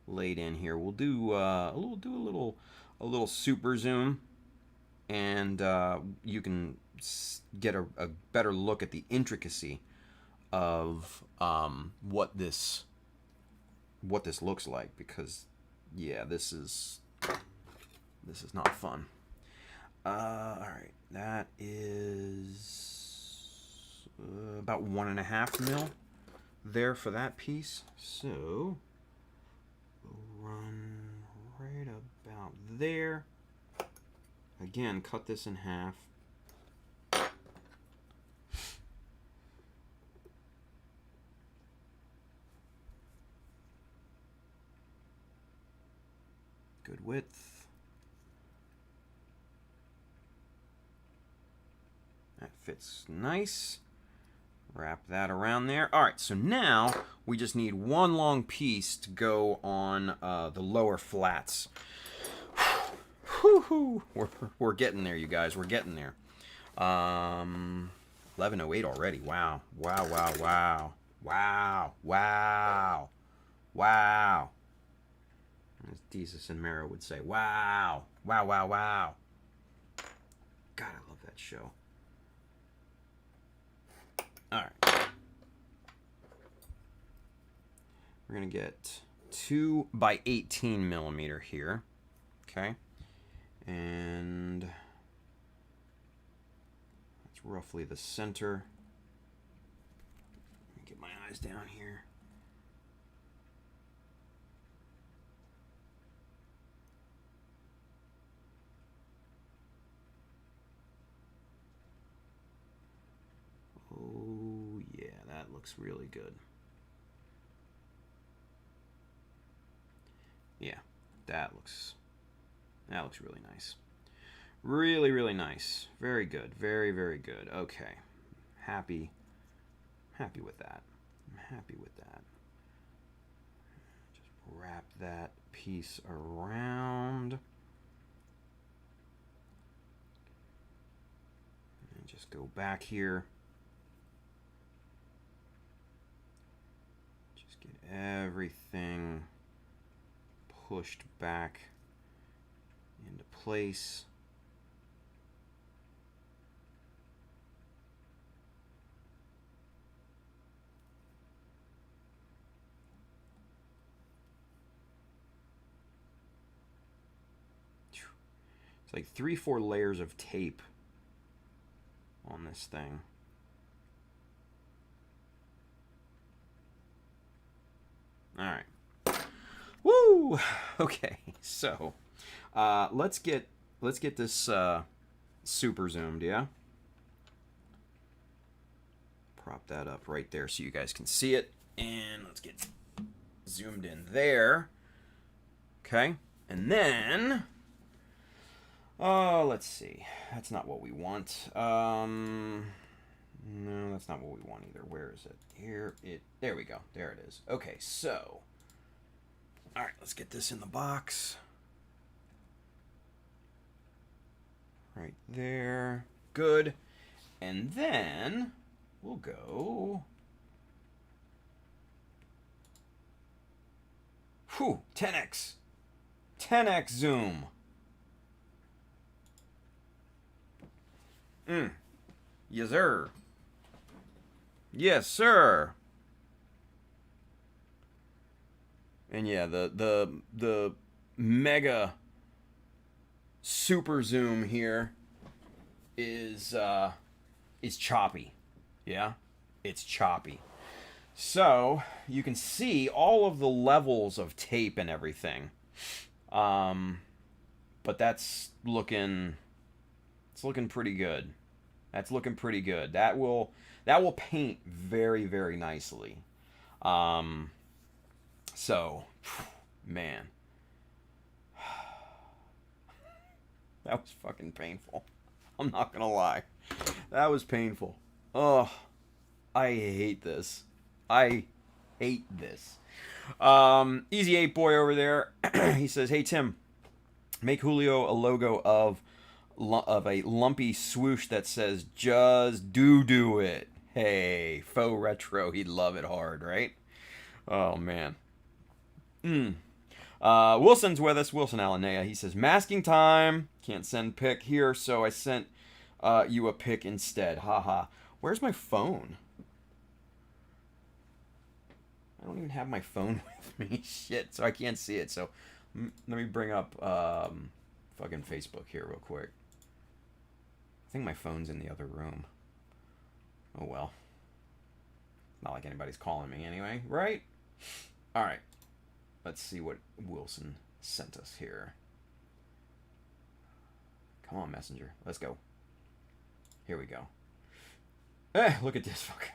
laid in here, we'll do a little super zoom, and you can get a better look at the intricacy of what this looks like, because yeah, this is not fun. Alright, that is about 1.5 mil there for that piece. So we'll run right about there. Again, cut this in half. Good width. That fits nice. Wrap that around there. All right, so now we just need one long piece to go on the lower flats. Whew, we're getting there, you guys. We're getting there. 11:08 already. Wow. Wow, wow, wow. Wow, wow. Wow. As Jesus and Mara would say, wow. Wow, wow, wow. God, I love that show. Alright. We're going to get 2 by 18 millimeter here. Okay. And that's roughly the center. Let me get my eyes down here. Oh, yeah, that looks really good. Yeah, that looks really nice. Really, really nice. Very good. Very, very good. Okay. Happy with that. I'm happy with that. Just wrap that piece around. And just go back here. Everything pushed back into place. like 3-4 layers of tape on this thing. All right. Woo! Okay, so let's get this super zoomed, yeah? Prop that up right there so you guys can see it. And let's get zoomed in there. Okay. And then, let's see. That's not what we want. No, that's not what we want either. Where is it? There we go. There it is. Okay, so. All right, let's get this in the box. Right there. Good. And then we'll go. Whew, 10x. 10x zoom. Yes, sir. Yes, sir. And yeah, the mega super zoom here is choppy. Yeah, it's choppy. So you can see all of the levels of tape and everything. But it's looking pretty good. That's looking pretty good. That will paint very, very nicely. So, man. That was fucking painful. I'm not gonna lie. That was painful. Oh, I hate this. I hate this. Easy 8 boy over there. He says, "Hey Tim, make Julio a logo of a lumpy swoosh that says just do it. Hey, faux retro. He'd love it hard, right? Oh man." Wilson's with us. Wilson Alanea. He says, "Masking time. Can't send pic here, so I sent you a pic instead. Haha. Where's my phone? I don't even have my phone with me. Shit, so I can't see it. So let me bring up fucking Facebook here real quick. I think my phone's in the other room. Oh well. Not like anybody's calling me anyway, right? All right. Let's see what Wilson sent us here. Come on, Messenger. Let's go. Here we go. Look at this fucker.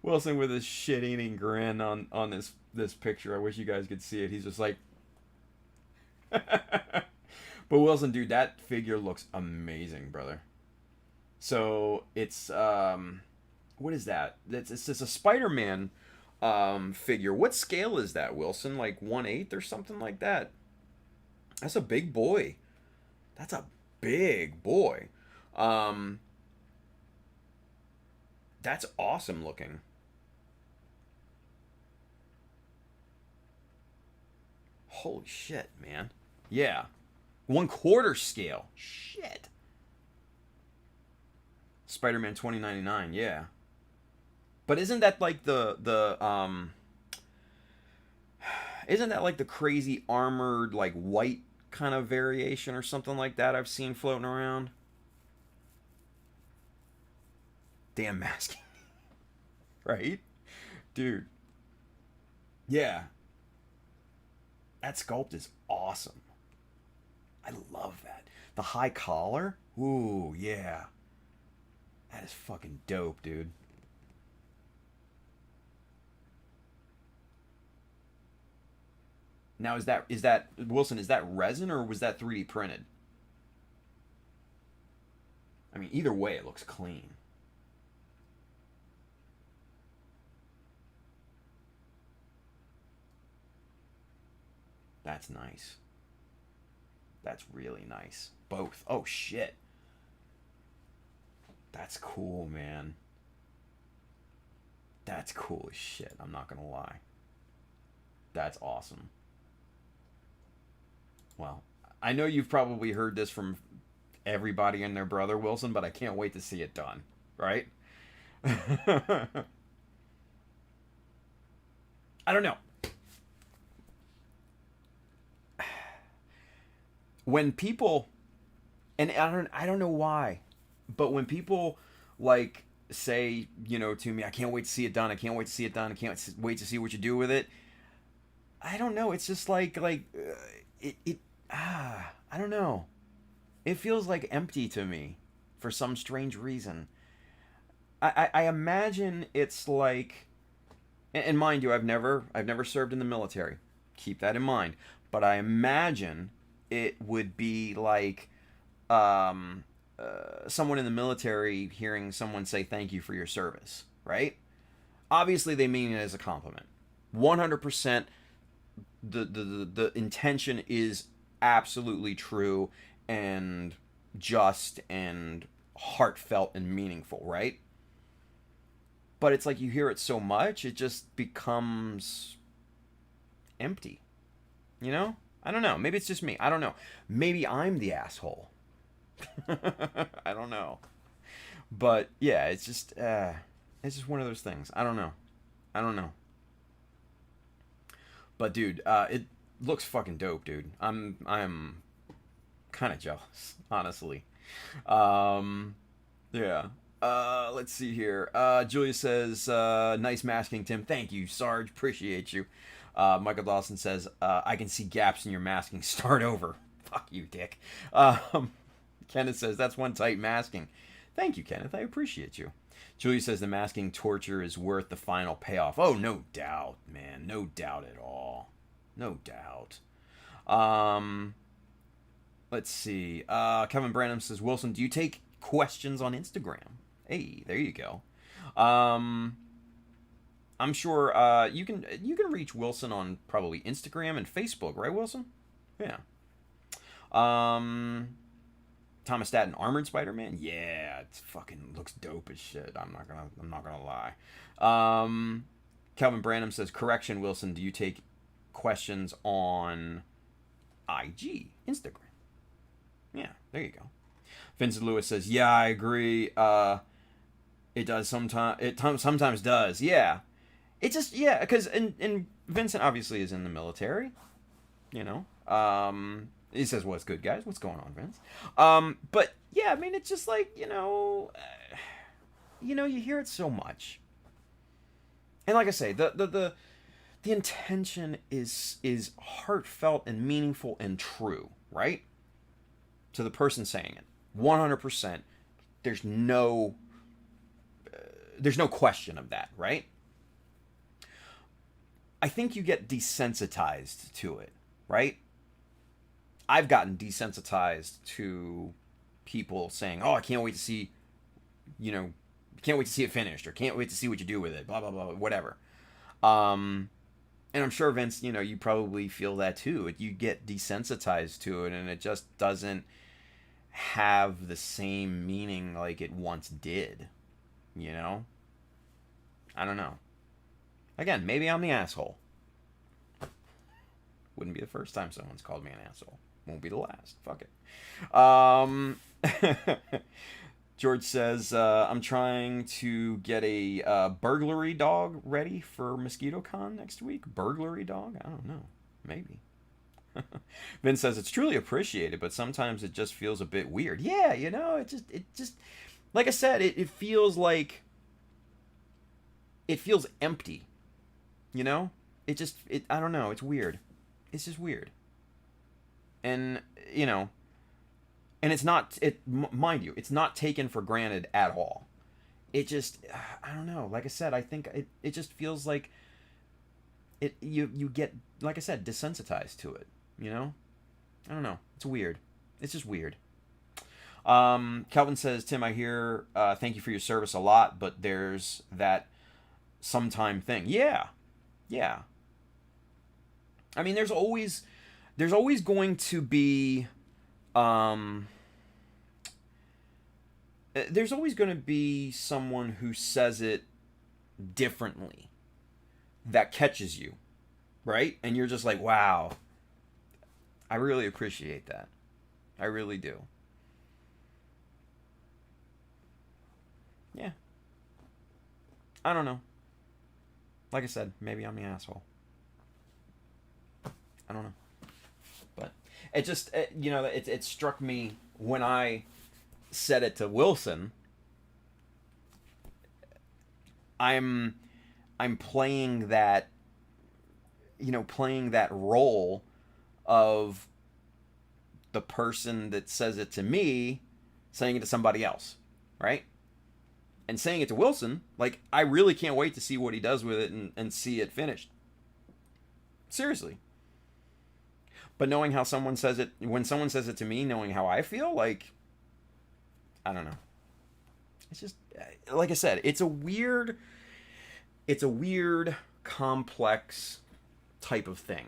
Wilson with his shit-eating grin on this picture. I wish you guys could see it. He's just like... But Wilson, dude, that figure looks amazing, brother. So, it's... what is that? It's a Spider-Man figure. What scale is that, Wilson? Like 1/8 or something like that? That's a big boy. That's a big boy. That's awesome looking. Holy shit, man. Yeah. 1/4 scale. Shit. Spider-Man 2099, yeah. But isn't that like isn't that like the crazy armored like white kind of variation or something like that I've seen floating around? Damn masking. Right? Dude. Yeah. That sculpt is awesome. I love that. The high collar? Ooh, yeah. That is fucking dope, dude. Now, is that Wilson, is that resin or was that 3D printed? I mean, either way, it looks clean. That's nice. That's really nice. Both. Oh, shit. That's cool, man. That's cool as shit. I'm not gonna lie. That's awesome. Well, I know you've probably heard this from everybody and their brother, Wilson, but I can't wait to see it done. Right? I don't know. when people, and I don't know why, but when people like say, to me, I can't wait to see it done. I can't wait to see it done. I can't wait to see what you do with it. I don't know. It's just like I don't know. It feels like empty to me for some strange reason. I imagine it's like, and mind you, I've never served in the military. Keep that in mind. But I imagine it would be like someone in the military hearing someone say thank you for your service, right? Obviously, they mean it as a compliment. 100%. The intention is absolutely true and just and heartfelt and meaningful, right? But it's like you hear it so much, it just becomes empty. I don't know. Maybe it's just me. I don't know. Maybe I'm the asshole. I don't know. But yeah, it's just one of those things. I don't know. But dude, it looks fucking dope, dude. I'm kind of jealous, honestly. Yeah. Let's see here. Julia says, nice masking, Tim. Thank you, Sarge. Appreciate you. Michael Dawson says, I can see gaps in your masking. Start over. Fuck you, dick. Kenneth says, that's one tight masking. Thank you, Kenneth. I appreciate you. Julia says the masking torture is worth the final payoff. Oh, no doubt, man. No doubt at all. No doubt. Let's see. Kevin Branham says, Wilson, do you take questions on Instagram? Hey, there you go. I'm sure you can reach Wilson on probably Instagram and Facebook, right, Wilson? Yeah. Thomas Staten, Armored Spider-Man. Yeah, it fucking looks dope as shit. I'm not gonna lie. Calvin Branham says, correction, Wilson. Do you take questions on IG, Instagram? Yeah, there you go. Vincent Lewis says, yeah, I agree. It does sometimes. It sometimes does. Yeah. It just, yeah, because and Vincent obviously is in the military. He says, what's good, guys? What's going on, Vince? But yeah, I mean, it's just like, you hear it so much. And like I say, the intention is heartfelt and meaningful and true, right? To the person saying it. 100%. There's no question of that, right? I think you get desensitized to it, right? I've gotten desensitized to people saying, "Oh, I can't wait to see, can't wait to see it finished, or can't wait to see what you do with it, blah blah blah, whatever." And I'm sure, Vince, you probably feel that too. You get desensitized to it, and it just doesn't have the same meaning like it once did. I don't know. Again, maybe I'm the asshole. Wouldn't be the first time someone's called me an asshole. Won't be the last. Fuck it. George says, I'm trying to get a burglary dog ready for MosquitoCon next week. Burglary dog? I don't know. Maybe. Vince says, it's truly appreciated, but sometimes it just feels a bit weird. Yeah, it just like I said, it feels like, it feels empty. I don't know. It's weird. It's just weird. And, and it's not, mind you, it's not taken for granted at all. It just, I don't know. Like I said, I think it just feels like you get, like I said, desensitized to it, I don't know. It's weird. It's just weird. Calvin says, Tim, I hear, thank you for your service a lot, but there's that sometime thing. Yeah. I mean, there's always going to be, there's always going to be someone who says it differently that catches you, right? And you're just like, wow, I really appreciate that. I really do. Yeah. I don't know. Like I said, maybe I'm the asshole. I don't know. But it just you know, it struck me when I said it to Wilson. I'm playing that, you know, playing that role of the person that says it to me saying it to somebody else, right? And saying it to Wilson, like, I really can't wait to see what he does with it and see it finished. Seriously. But knowing how someone says it, when someone says it to me, knowing how I feel, like, I don't know. It's just, like I said, it's a weird, complex type of thing.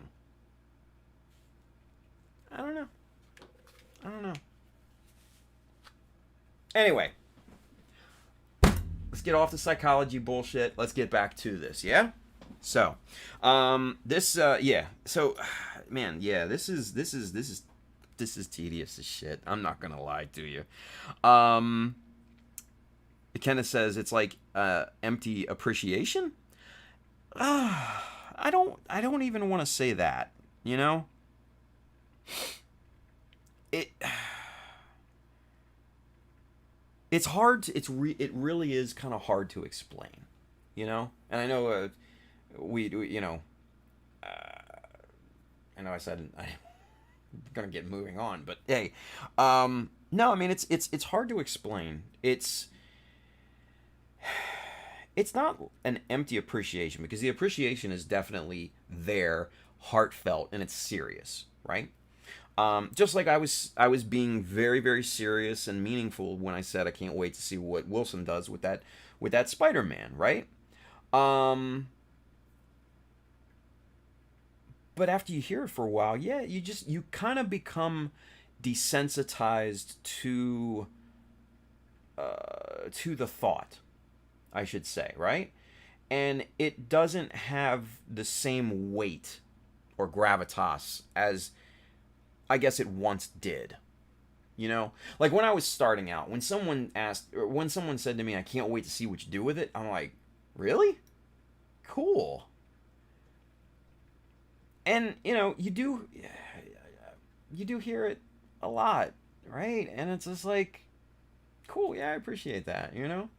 I don't know. Anyway, let's get off the psychology bullshit. Let's get back to this, yeah? So, this is tedious as shit. I'm not gonna lie to you. Kenneth says it's like empty appreciation. I don't even want to say that. You know, it's hard. It really is kind of hard to explain. You know, and I know we you know. I know I said I'm gonna get moving on, but hey, no, I mean it's hard to explain. It's not an empty appreciation, because the appreciation is definitely there, heartfelt, and it's serious, right? Just like I was being very, very serious and meaningful when I said I can't wait to see what Wilson does with that Spider-Man, right? But after you hear it for a while, yeah, you kind of become desensitized to the thought, I should say, right? And it doesn't have the same weight or gravitas as I guess it once did. You know? Like when I was starting out, when someone said to me, I can't wait to see what you do with it, I'm like, really? Cool. And, you know, you do hear it a lot, right? And it's just like, cool, yeah, I appreciate that, you know?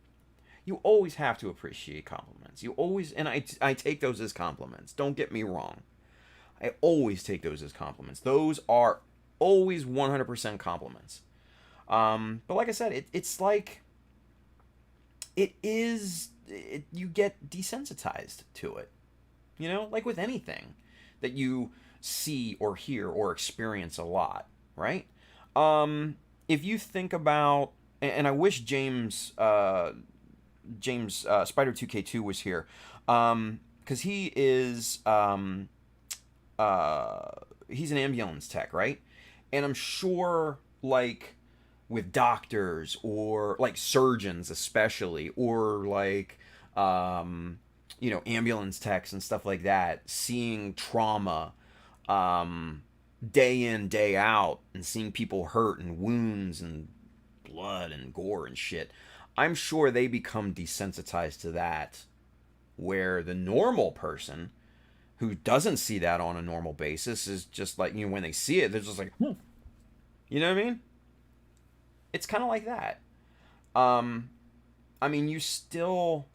You always have to appreciate compliments. You always, and I take those as compliments. Don't get me wrong. I always take those as compliments. Those are always 100% compliments. But like I said, it's like, you get desensitized to it. You know, like with anything that you see or hear or experience a lot, right? If you think about, and I wish James Spider 2K2 was here, because he is he's an ambulance tech, right? And I'm sure, like, with doctors or like surgeons especially, or like you know, ambulance techs and stuff like that, seeing trauma day in, day out, and seeing people hurt and wounds and blood and gore and shit, I'm sure they become desensitized to that, where the normal person who doesn't see that on a normal basis is just like, you know, when they see it, they're just like, you know what I mean? It's kind of like that. I mean, you still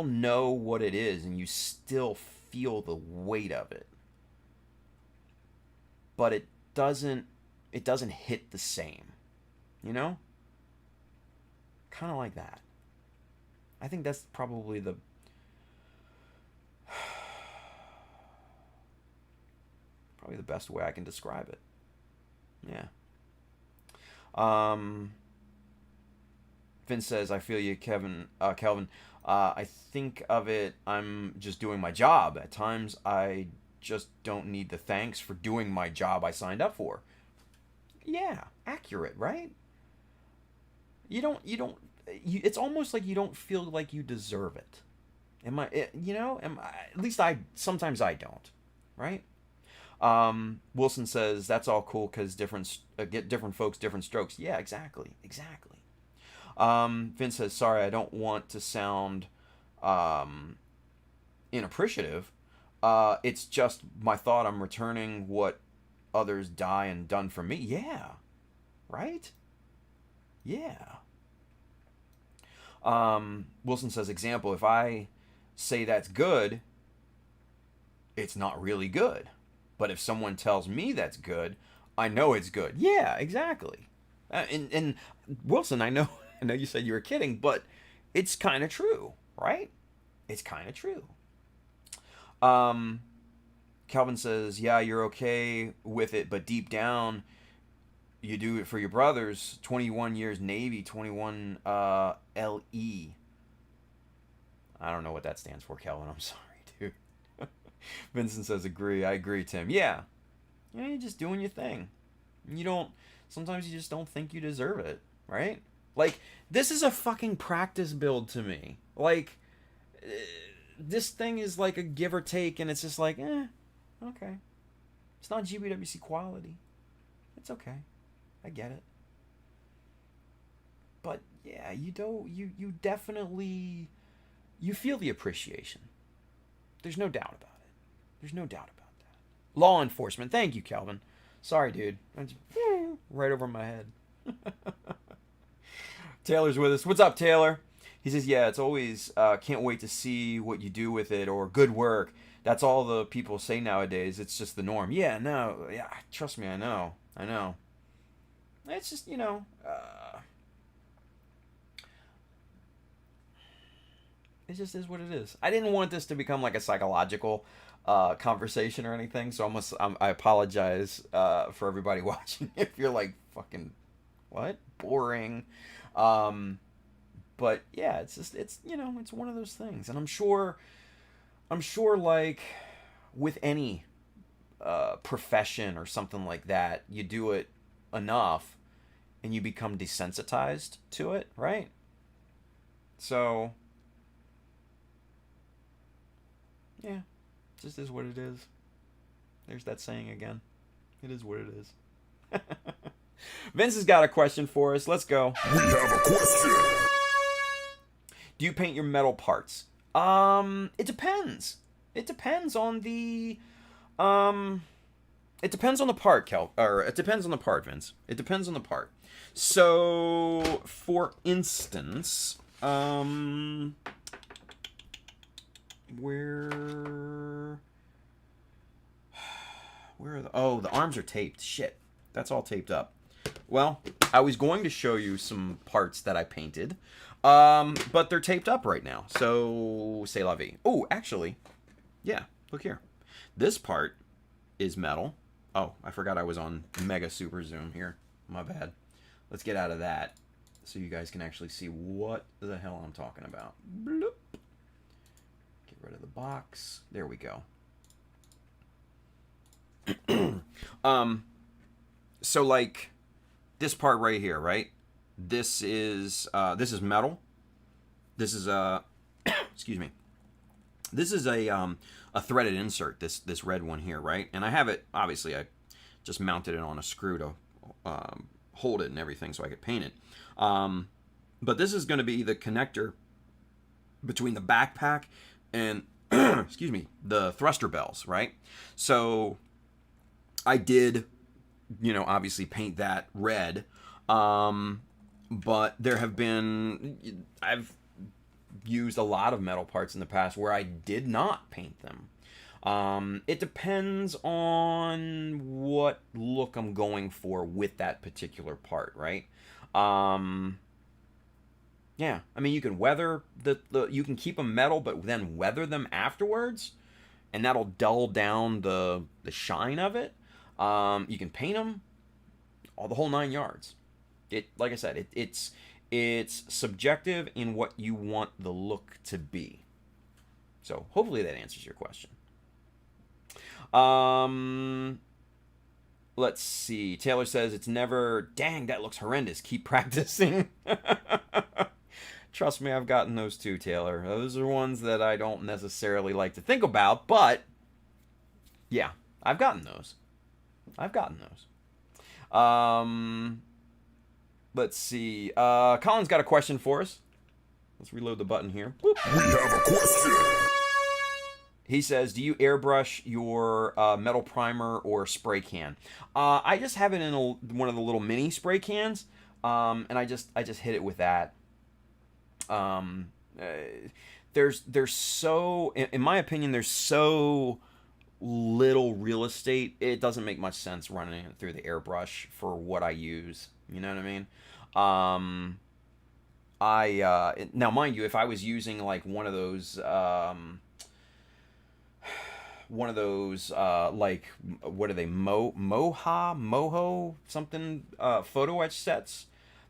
know what it is, and you still feel the weight of it, but it doesn't hit the same, you know? Kind of like that. I think that's probably the best way I can describe it. Yeah. Vince says, I feel you, Kelvin. I think of it, I'm just doing my job. At times, I just don't need the thanks for doing my job I signed up for. Yeah, accurate, right? It's almost like you don't feel like you deserve it. Sometimes I don't, right? Wilson says, that's all cool because get different folks, different strokes. Yeah, exactly. Vince says, sorry, I don't want to sound inappreciative. It's just my thought. I'm returning what others die and done for me. Yeah. Right? Yeah. Wilson says, example, if I say that's good, it's not really good. But if someone tells me that's good, I know it's good. Yeah, exactly. And Wilson, I know you said you were kidding, but it's kind of true, right? It's kind of true. Calvin says, yeah, you're okay with it, but deep down, you do it for your brothers. 21 years Navy, 21 LE. I don't know what that stands for, Calvin. I'm sorry, dude. Vincent says, agree. I agree, Tim. Yeah. Yeah, you're just doing your thing. Sometimes you just don't think you deserve it, right? Like, this is a fucking practice build to me. Like, this thing is like a give or take, and it's just like, okay. It's not GBWC quality. It's okay. I get it. But yeah, you definitely, you feel the appreciation. There's no doubt about it. There's no doubt about that. Law enforcement. Thank you, Calvin. Sorry, dude. Right over my head. Taylor's with us. What's up, Taylor? He says, yeah, it's always, can't wait to see what you do with it, or good work. That's all the people say nowadays. It's just the norm. Yeah, no. Yeah, trust me, I know. It's just, it just is what it is. I didn't want this to become like a psychological conversation or anything, so I apologize for everybody watching if you're like, fucking, what? Boring. But yeah, it's one of those things. And I'm sure like with any profession or something like that, you do it enough and you become desensitized to it, right? So yeah, it just is what it is. There's that saying again. It is what it is. Vince has got a question for us. Let's go. We have a question. Do you paint your metal parts? It depends. It depends on the it depends on the part, it depends on the part, Vince. It depends on the part. So, for instance, where are the arms are taped. Shit. That's all taped up. Well, I was going to show you some parts that I painted, but they're taped up right now. So, c'est la vie. Oh, actually, yeah, look here. This part is metal. Oh, I forgot I was on Mega Super Zoom here. My bad. Let's get out of that so you guys can actually see what the hell I'm talking about. Bloop. Get rid of the box. There we go. So like this part right here, right? This is metal. This is excuse me. This is a threaded insert. This red one here, right? And I have it. Obviously, I just mounted it on a screw to hold it and everything, so I could paint it. But this is going to be the connector between the backpack and excuse me, the thruster bells, right? So I did, obviously paint that red. But there have been, I've used a lot of metal parts in the past where I did not paint them. It depends on what look I'm going for with that particular part, right? Yeah, I mean, you can weather you can keep them metal, but then weather them afterwards, and that'll dull down the shine of it. You can paint them, the whole 9 yards. Like I said, it's subjective in what you want the look to be. So hopefully that answers your question. Let's see. Taylor says it's never. Dang, that looks horrendous. Keep practicing. Trust me, I've gotten those too, Taylor. Those are ones that I don't necessarily like to think about, but yeah, I've gotten those. Let's see. Colin's got a question for us. Let's reload the button here. Boop. We have a question. He says, do you airbrush your metal primer or spray can? I just have it in one of the little mini spray cans, and I just hit it with that. Um, uh, there's so, in my opinion, there's so little real estate. It doesn't make much sense running it through the airbrush for what I use. You know what I mean? Now mind you, if I was using like one of those like, what are they, moho something, photo etch sets,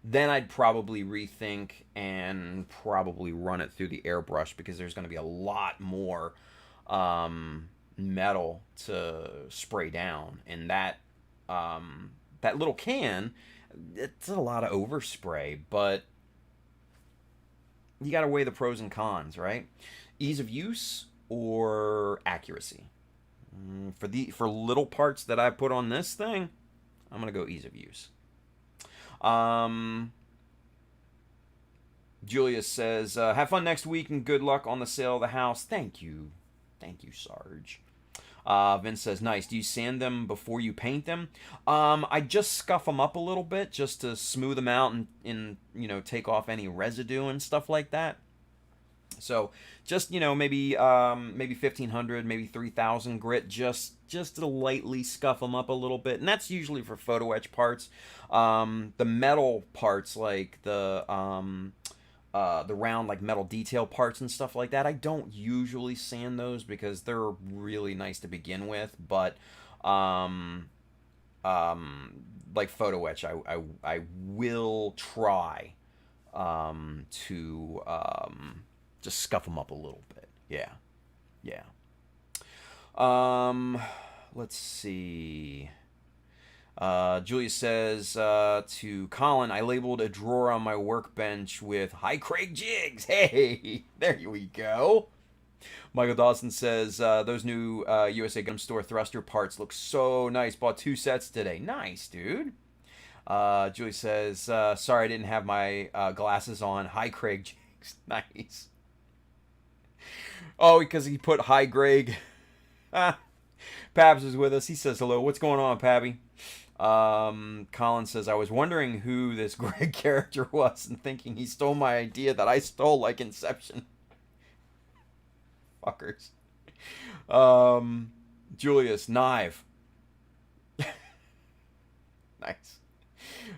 then I'd probably rethink and probably run it through the airbrush, because there's going to be a lot more metal to spray down, and that little can, it's a lot of overspray, but you got to weigh the pros and cons, right? Ease of use or accuracy. For little parts that I put on this thing, I'm gonna go ease of use. Julius says, have fun next week and good luck on the sale of the house. Thank you, Sarge. Vince says, nice. Do you sand them before you paint them? I just scuff them up a little bit just to smooth them out and take off any residue and stuff like that. So just, maybe 1,500, maybe 3,000 grit, just to lightly scuff them up a little bit. And that's usually for photo etch parts. The metal parts, like the round, like metal detail parts and stuff like that, I don't usually sand those because they're really nice to begin with. But like photo etch, I will try to just scuff them up a little bit. Yeah. Let's see. Julia says to Colin, I labeled a drawer on my workbench with High Craig jigs. Hey, there we go. Michael Dawson says, those new USA Gundam Store thruster parts look so nice. Bought 2 sets today. Nice, dude. Julie says, sorry I didn't have my glasses on. High Craig jigs. Nice. Oh, because he put High Greg. Pabs is with us. He says hello. What's going on, Pabby? Colin says, I was wondering who this Greg character was and thinking he stole my idea that I stole like Inception. Fuckers. Julius, Knive. Nice.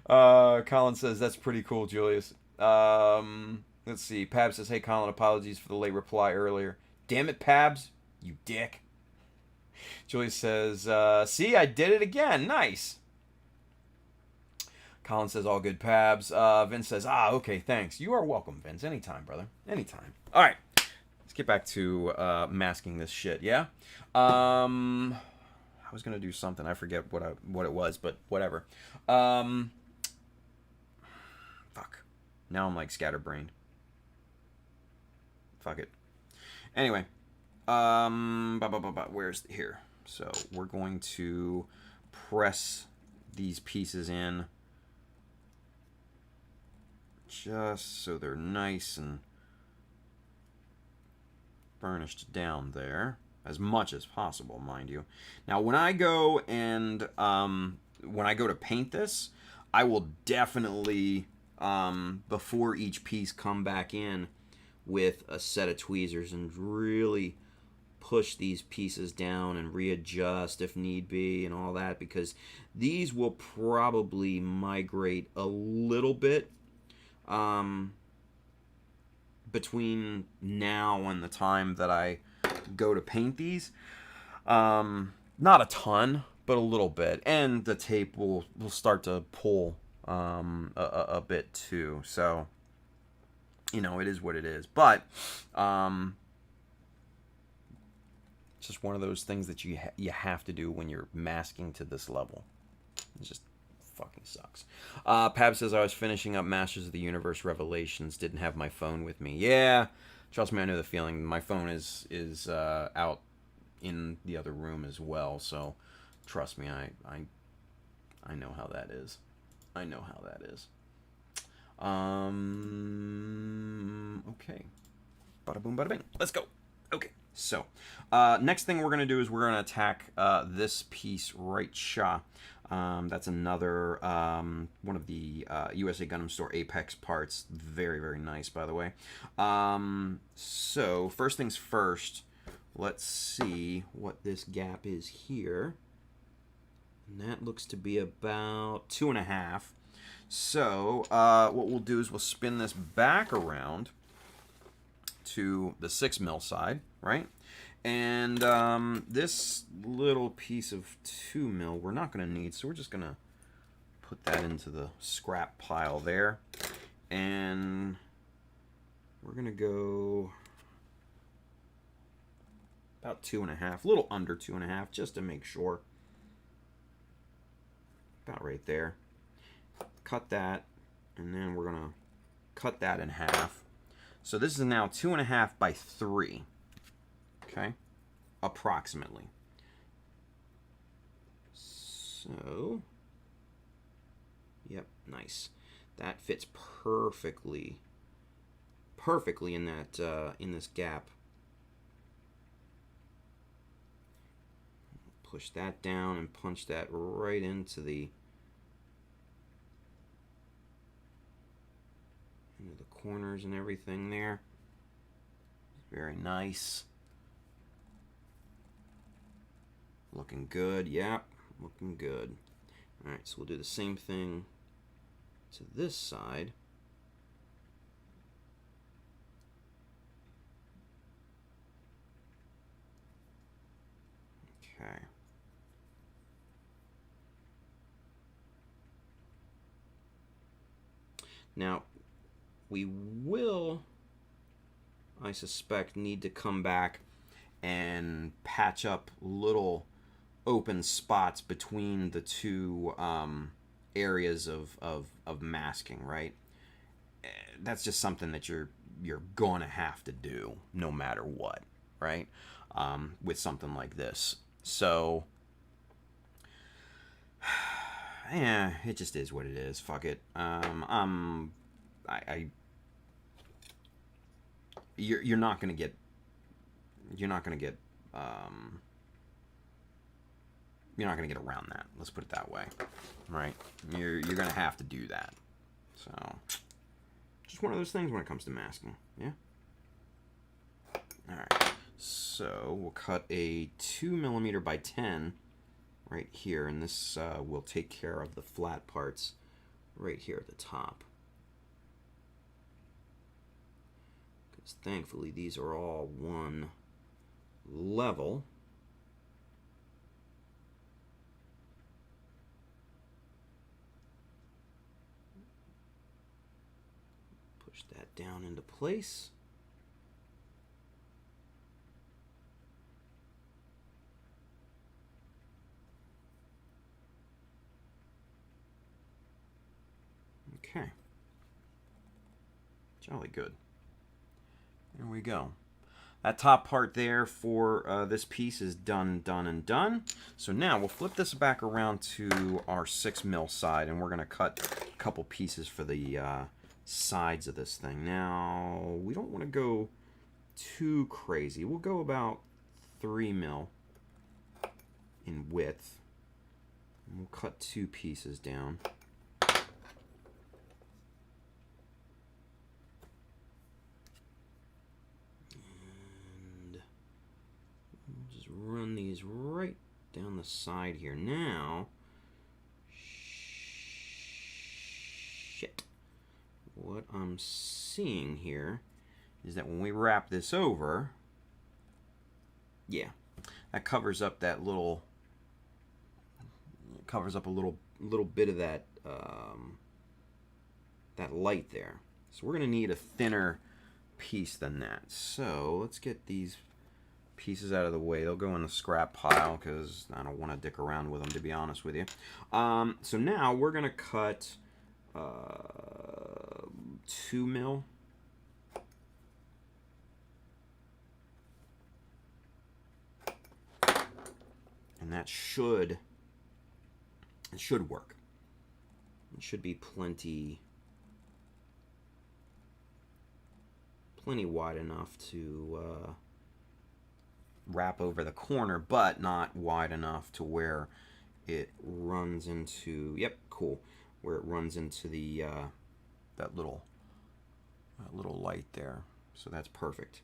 Colin says, that's pretty cool, Julius. Let's see. Pabs says, hey, Colin, apologies for the late reply earlier. Damn it, Pabs. You dick. Julius says, see, I did it again. Nice. Colin says, all good, Pabs. Vince says, okay, thanks. You are welcome, Vince. Anytime, brother. Anytime. All right. Let's get back to masking this shit, yeah? I was going to do something. I forget what it was, but whatever. Fuck. Now I'm like scatterbrained. Fuck it. Anyway. Where's here? So we're going to press these pieces in just so they're nice and burnished down there as much as possible, mind you. Now when I go and when I go to paint this, I will definitely before each piece come back in with a set of tweezers and really push these pieces down and readjust if need be and all that, because these will probably migrate a little bit between now and the time that I go to paint these. Not a ton, but a little bit, and the tape will start to pull a bit too, so it is what it is. But it's just one of those things that you have to do when you're masking to this level. It just fucking sucks. Pab says, I was finishing up Masters of the Universe Revelations, didn't have my phone with me. Yeah, trust me, I know the feeling. My phone is out in the other room as well, so trust me, I know how that is. I know how that is. Okay. Bada boom, bada bing. Let's go. Okay, so next thing we're going to do is we're going to attack this piece right sha. That's another one of the USA Gundam Store Apex parts. Very, very nice, by the way. So first things first, let's see what this gap is here. And that looks to be about 2.5. So what we'll do is we'll spin this back around to the 6 mil side, right? And this little piece of 2 mil we're not going to need, so we're just going to put that into the scrap pile there. And we're going to go about 2.5, a little under 2.5, just to make sure. About right there. Cut that, and then we're going to cut that in half. So this is now 2.5 by 3, okay, approximately. So, yep, nice. That fits perfectly in that in this gap. Push that down and punch that right into the corners and everything there. Very nice. Looking good. Yep, looking good. Alright, so we'll do the same thing to this side. Okay. Now, we will, I suspect, need to come back and patch up little open spots between the two areas of masking, right? That's just something that you're going to have to do no matter what, right? With something like this. So, yeah, it just is what it is. Fuck it. You're not gonna get around that. Let's put it that way, right? You're gonna have to do that. So, just one of those things when it comes to masking. Yeah. All right. So we'll cut a 2mm by 10 right here, and this will take care of the flat parts right here at the top. Thankfully, these are all one level. Push that down into place. Okay. Jolly good. There we go. That top part there for this piece is done, and done. So now we'll flip this back around to our 6 mil side, and we're going to cut a couple pieces for the sides of this thing. Now, we don't want to go too crazy. We'll go about 3 mil in width. And we'll cut 2 pieces down. Run these right down the side here. Now, shit. What I'm seeing here is that when we wrap this over, yeah, that covers up that little, covers up a little bit of that that light there. So we're gonna need a thinner piece than that. So let's get these pieces out of the way. They'll go in the scrap pile because I don't want to dick around with them, to be honest with you. So now we're going to cut 2 mil. And that should work. It should be plenty wide enough to wrap over the corner, but not wide enough to where it runs into, yep, cool, where it runs into the that little light there. So that's perfect.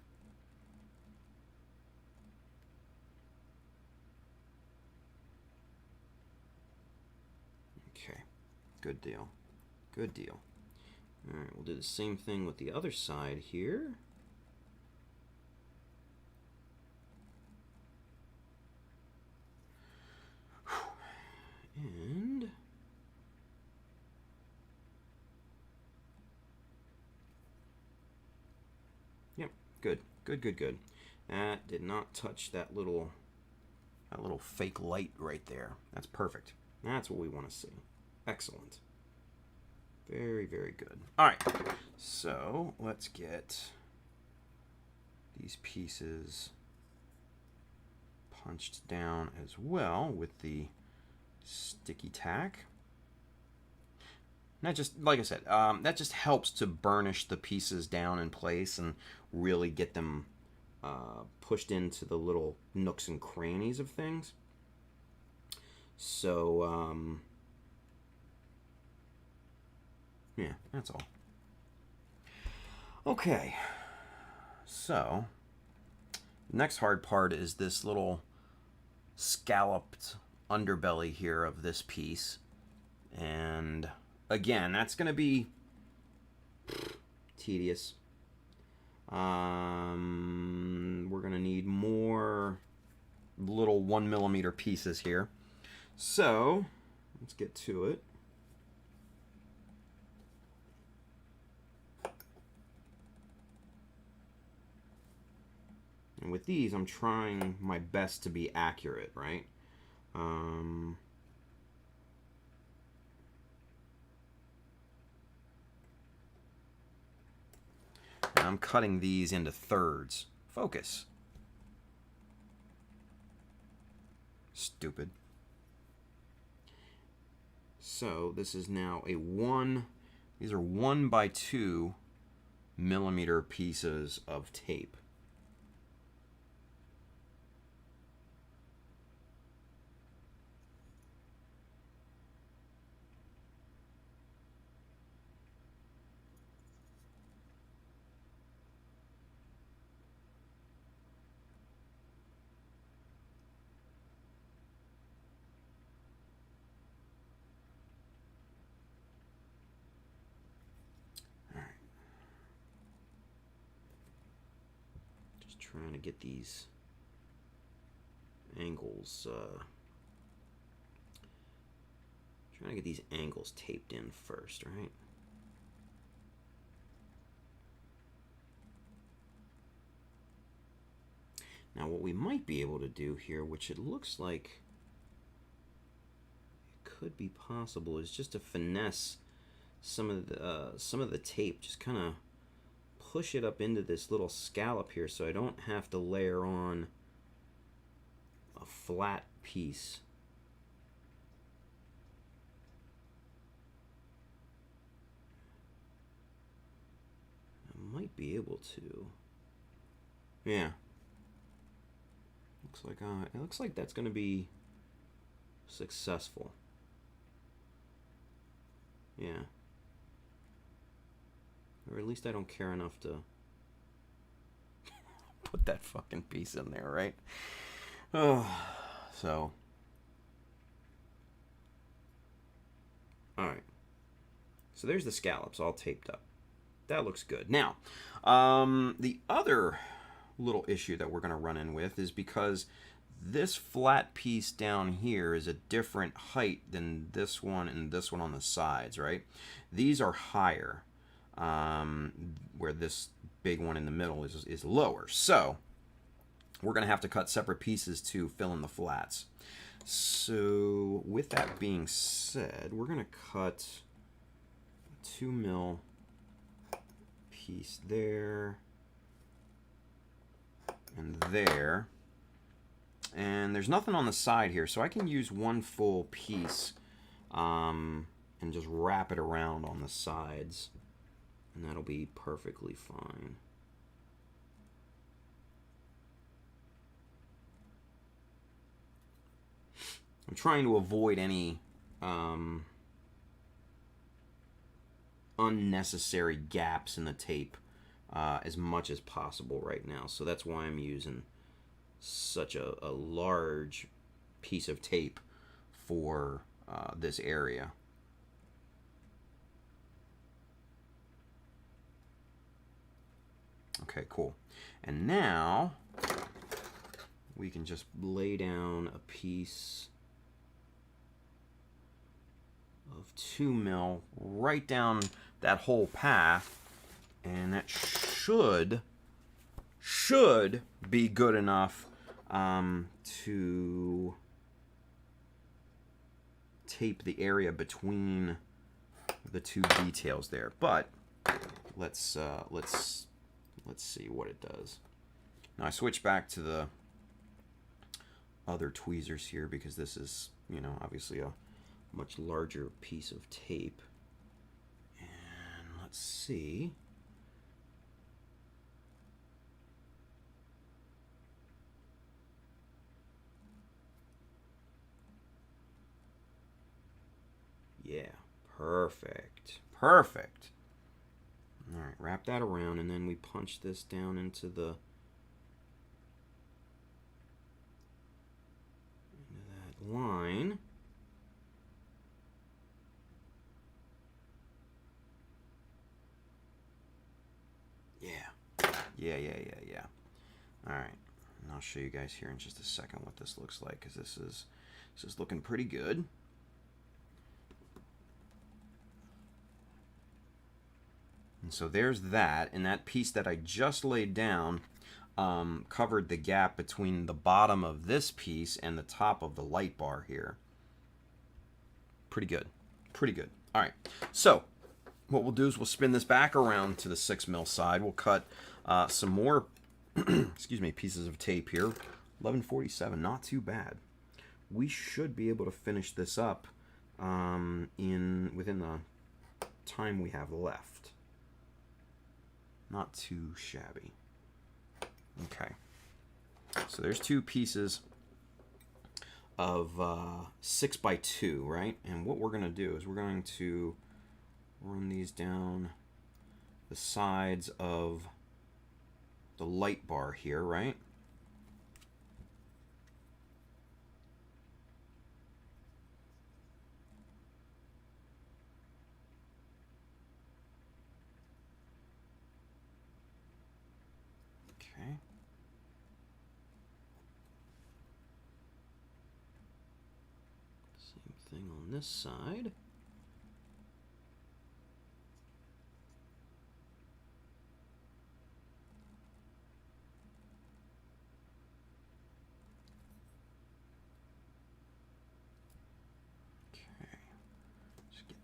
Okay, good deal. Good deal. All right, we'll do the same thing with the other side here. And yep, good. That did not touch that little fake light right there. That's perfect. That's what we want to see. Excellent. Very, very good. All right, so let's get these pieces punched down as well with the sticky tack. And that just, like I said, that just helps to burnish the pieces down in place and really get them pushed into the little nooks and crannies of things. So, yeah, that's all. Okay, so next hard part is this little scalloped underbelly here of this piece. And again, that's going to be tedious. We're going to need more little 1mm pieces here. So let's get to it. And with these, I'm trying my best to be accurate, right? And I'm cutting these into thirds. Focus. Stupid. So this is now a these are 1 by 2 millimeter pieces of tape. Trying to get these angles taped in first, right? Now what we might be able to do here, which it looks like it could be possible, is just to finesse some of the tape, just kind of push it up into this little scallop here so I don't have to layer on a flat piece. I might be able to. Yeah. It looks like that's going to be successful. Yeah. Or at least I don't care enough to put that fucking piece in there, right? Oh, so. Alright. So there's the scallops all taped up. That looks good. Now, the other little issue that we're going to run in with is because this flat piece down here is a different height than this one and this one on the sides, right? These are higher. Where this big one in the middle is lower. So we're going to have to cut separate pieces to fill in the flats. So with that being said, we're going to cut a 2mm piece there and there. And there's nothing on the side here, so I can use one full piece and just wrap it around on the sides. And that'll be perfectly fine. I'm trying to avoid any unnecessary gaps in the tape as much as possible right now. So that's why I'm using such a large piece of tape for this area. Okay, cool. And now we can just lay down a piece of 2 mil right down that whole path, and that should be good enough to tape the area between the two details there. But let's see what it does. Now I switch back to the other tweezers here because this is, you know, obviously a much larger piece of tape. And let's see. Yeah, perfect. Perfect. All right, wrap that around, and then we punch this down into that line. Yeah. All right, and I'll show you guys here in just a second what this looks like, because this is looking pretty good. And so there's that, and that piece that I just laid down covered the gap between the bottom of this piece and the top of the light bar here. Pretty good. Pretty good. All right, so what we'll do is we'll spin this back around to the 6 mil side. We'll cut some more excuse me, pieces of tape here. 1147, not too bad. We should be able to finish this up within the time we have left. Not too shabby. Okay. So there's 2 pieces of 6x2, right? And what we're going to do is we're going to run these down the sides of the light bar here, right? Okay. Same thing on this side.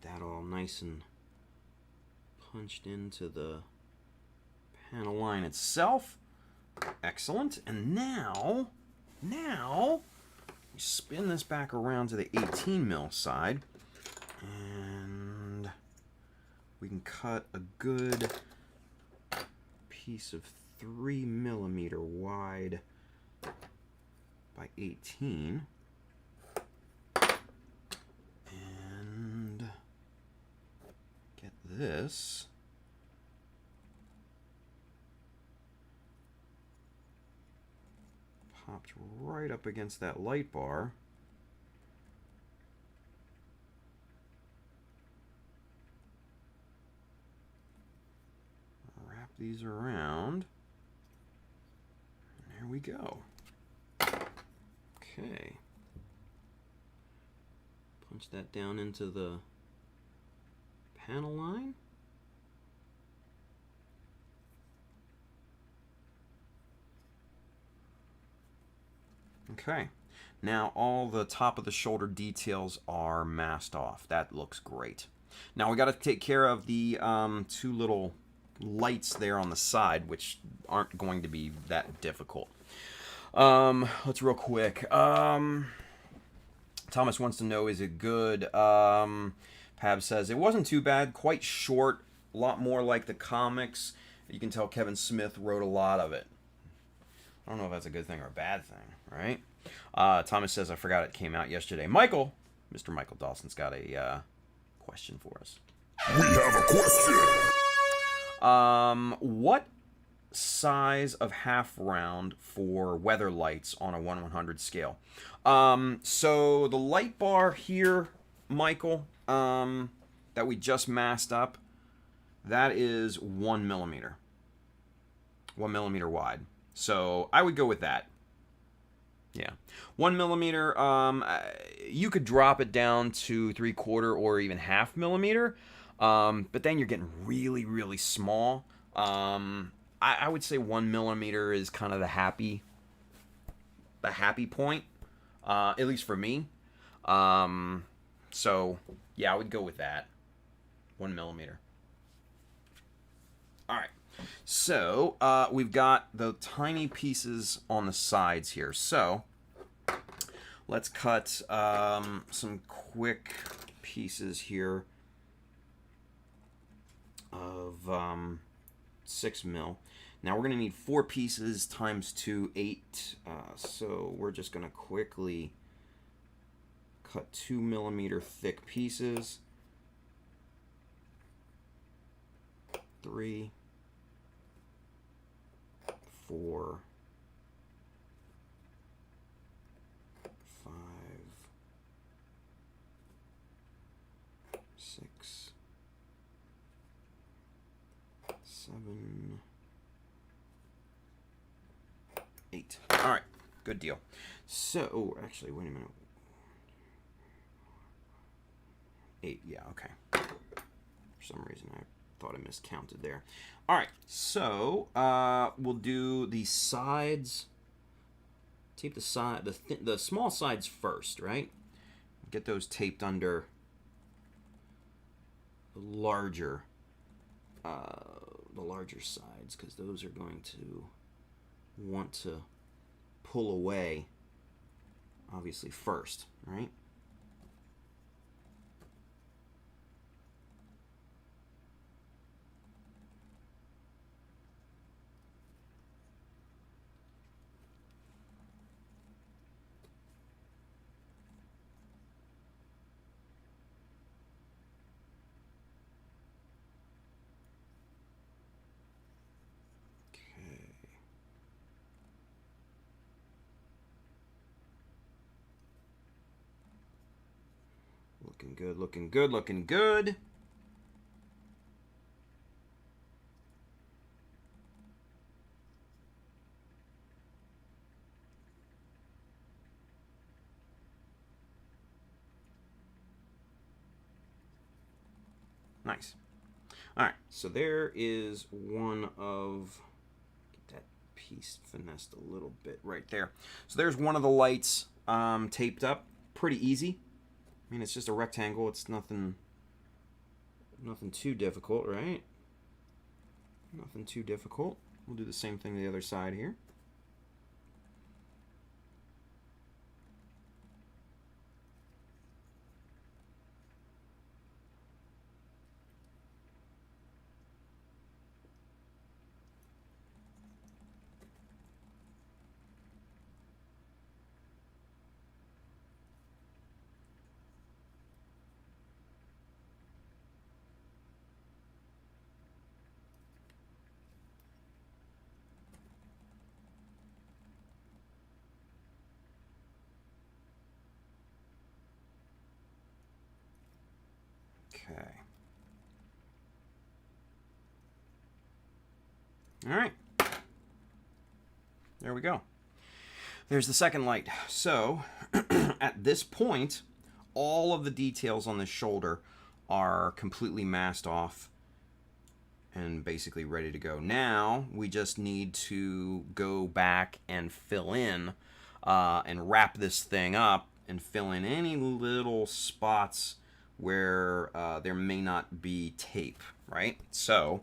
That all nice and punched into the panel line itself. Excellent. And now we spin this back around to the 18 mil side, and we can cut a good piece of 3 millimeter wide by 18. This popped right up against that light bar. Wrap these around. And there we go. Okay. Punch that down into the panel line. Okay, now all the top of the shoulder details are masked off. That looks great. Now we got to take care of the 2 little lights there on the side, which aren't going to be that difficult. Let's real quick. Thomas wants to know, is it good? Pab says, it wasn't too bad, quite short, a lot more like the comics. You can tell Kevin Smith wrote a lot of it. I don't know if that's a good thing or a bad thing, right? Thomas says, I forgot it came out yesterday. Mr. Michael Dawson's got a question for us. We have a question. What size of half round for weather lights on a 1/100 scale? So the light bar here, Michael, that we just masked up, that is 1 millimeter. 1 millimeter wide. So I would go with that. Yeah. 1 millimeter, you could drop it down to 3/4 or even 1/2 millimeter. But then you're getting really, really small. I would say 1 millimeter is kind of the happy point, at least for me. So yeah, I would go with that. 1 millimeter. All right. So we've got the tiny pieces on the sides here. So let's cut some quick pieces here of 6 mil. Now we're going to need 4 pieces times 2, 8. So we're just going to quickly cut 2 millimeter thick pieces. 3, 4, 5, 6, 7, 8. All right, good deal. So, actually, wait a minute. 8, yeah, okay. For some reason, I thought I miscounted there. All right, so we'll do the sides. Tape the side, the small sides first, right? Get those taped under the larger sides, because those are going to want to pull away, obviously, first, right? Looking good, looking good, looking good. Nice. All right, so there is one of, get that piece finessed a little bit right there. So there's one of the lights taped up. Pretty easy. I mean, it's just a rectangle. It's nothing too difficult, right? Nothing too difficult. We'll do the same thing to the other side here. Okay. All right. There we go. There's the second light. So, at this point, all of the details on the shoulder are completely masked off and basically ready to go. Now, we just need to go back and fill in and wrap this thing up and fill in any little spots where there may not be tape, right? So,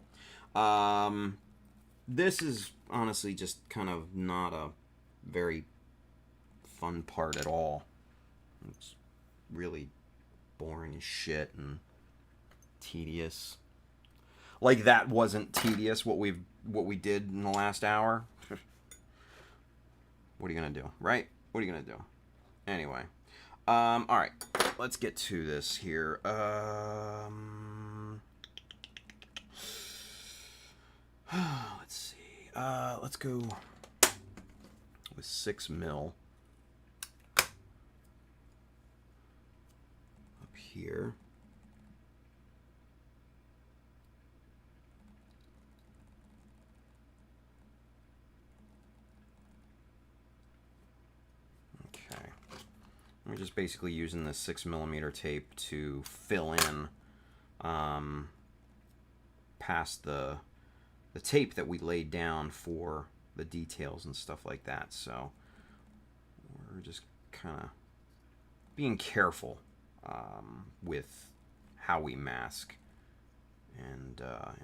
this is honestly just kind of not a very fun part at all. It's really boring as shit and tedious. Like that wasn't tedious what we did in the last hour. What are you gonna do, right? What are you gonna do? Anyway, all right, let's get to this here. Let's see. Let's go with 6 mil up here. Okay. We're just basically using this 6mm tape to fill in past the tape that we laid down for the details and stuff like that. So we're just kind of being careful with how we mask and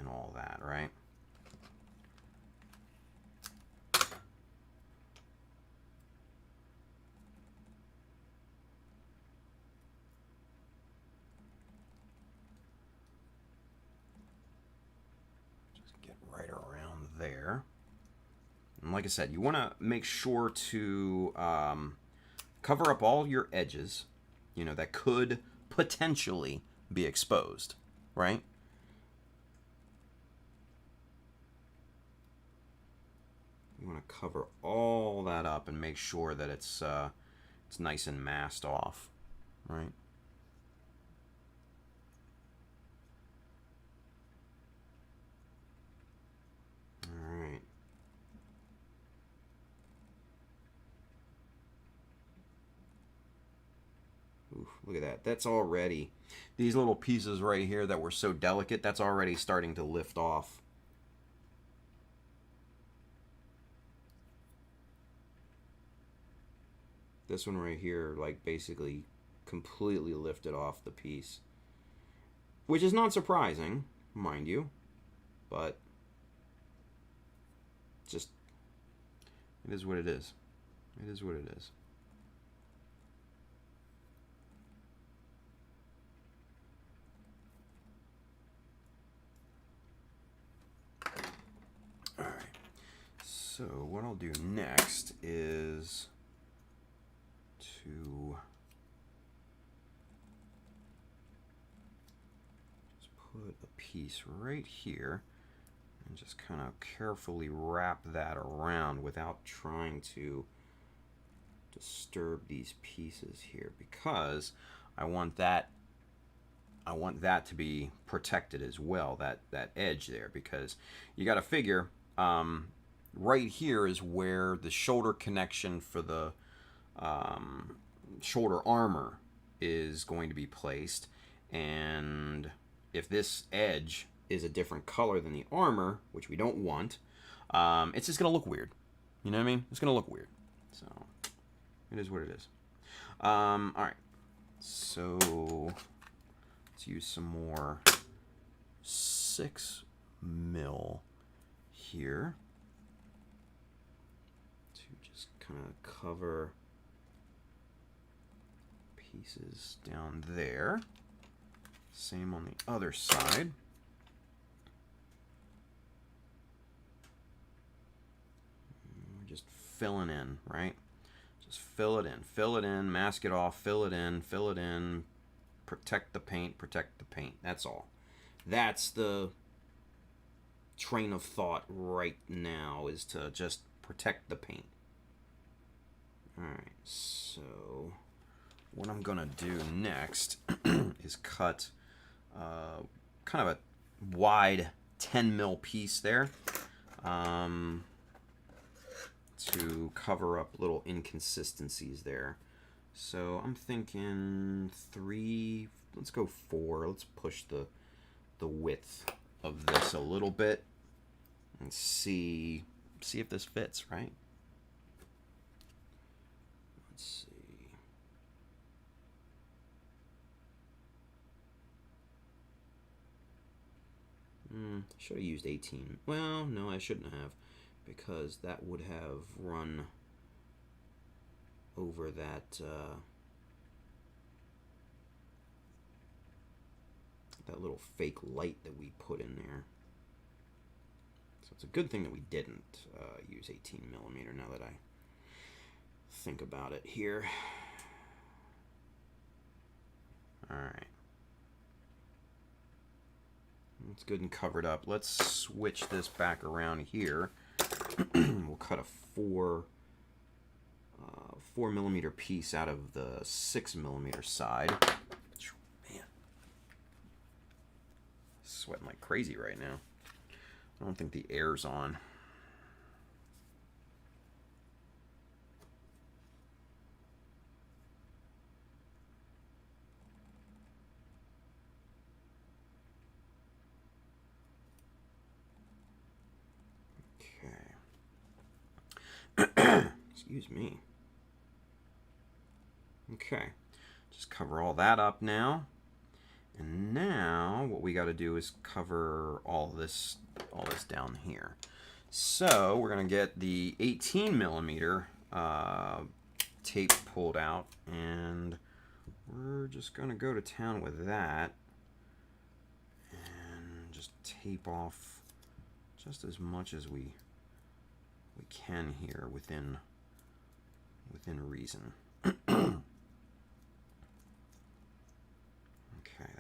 all that, right? Right around there. And like I said, you want to make sure to cover up all your edges, you know, that could potentially be exposed, right? You want to cover all that up and make sure that it's nice and masked off, right? Alright. Oof, look at that. That's already, these little pieces right here that were so delicate, that's already starting to lift off. This one right here, like, basically completely lifted off the piece. Which is not surprising, mind you, but just, it is what it is. It is what it is. Alright, so what I'll do next is to just put a piece right here and just kind of carefully wrap that around without trying to disturb these pieces here, because I want that to be protected as well, that edge there, because you got to figure right here is where the shoulder connection for the shoulder armor is going to be placed, and if this edge is a different color than the armor, which we don't want, it's just gonna look weird. You know what I mean? It's gonna look weird. So it is what it is. All right, so let's use some more 6 mil here to just kind of cover pieces down there. Same on the other side. We're just filling in, right? Just fill it in, mask it off, fill it in, protect the paint, that's all. That's the train of thought right now, is to just protect the paint. Alright, so what I'm gonna do next is cut kind of a wide 10 mil piece there to cover up little inconsistencies there. So I'm thinking 3, let's go 4. Let's push the width of this a little bit and see if this fits, right? Let's see. Should have used 18. Well, no, I shouldn't have, because that would have run over that that little fake light that we put in there. So it's a good thing that we didn't use 18mm now that I think about it here. All right. It's good and covered up. Let's switch this back around here. We'll cut a 4mm piece out of the 6mm side. Man, sweating like crazy right now. I don't think the air's on. Excuse me. Okay, just cover all that up now. And now what we got to do is cover all this down here. So we're going to get the 18mm tape pulled out, and we're just going to go to town with that and just tape off just as much as we can here within reason. Okay,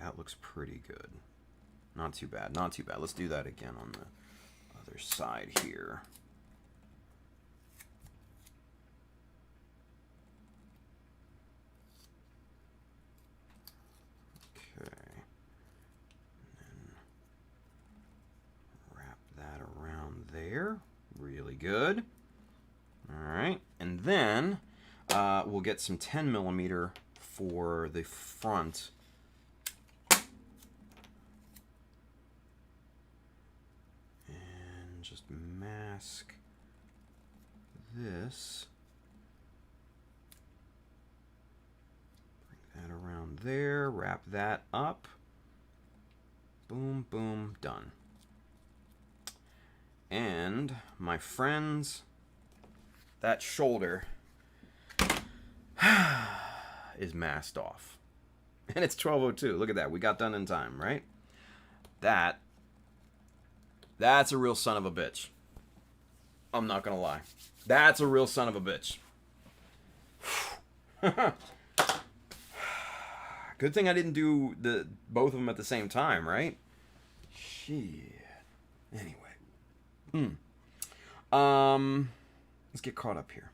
that looks pretty good. Not too bad, not too bad. Let's do that again on the other side here. Okay. And then wrap that around there. Really good. All right, and then we'll get some 10mm for the front. And just mask this. Bring that around there, wrap that up. Boom, boom, done. And my friends, that shoulder is masked off. And it's 12:02. Look at that. We got done in time, right? That's a real son of a bitch. I'm not going to lie. That's a real son of a bitch. Good thing I didn't do both of them at the same time, right? Shit. Anyway. Let's get caught up here.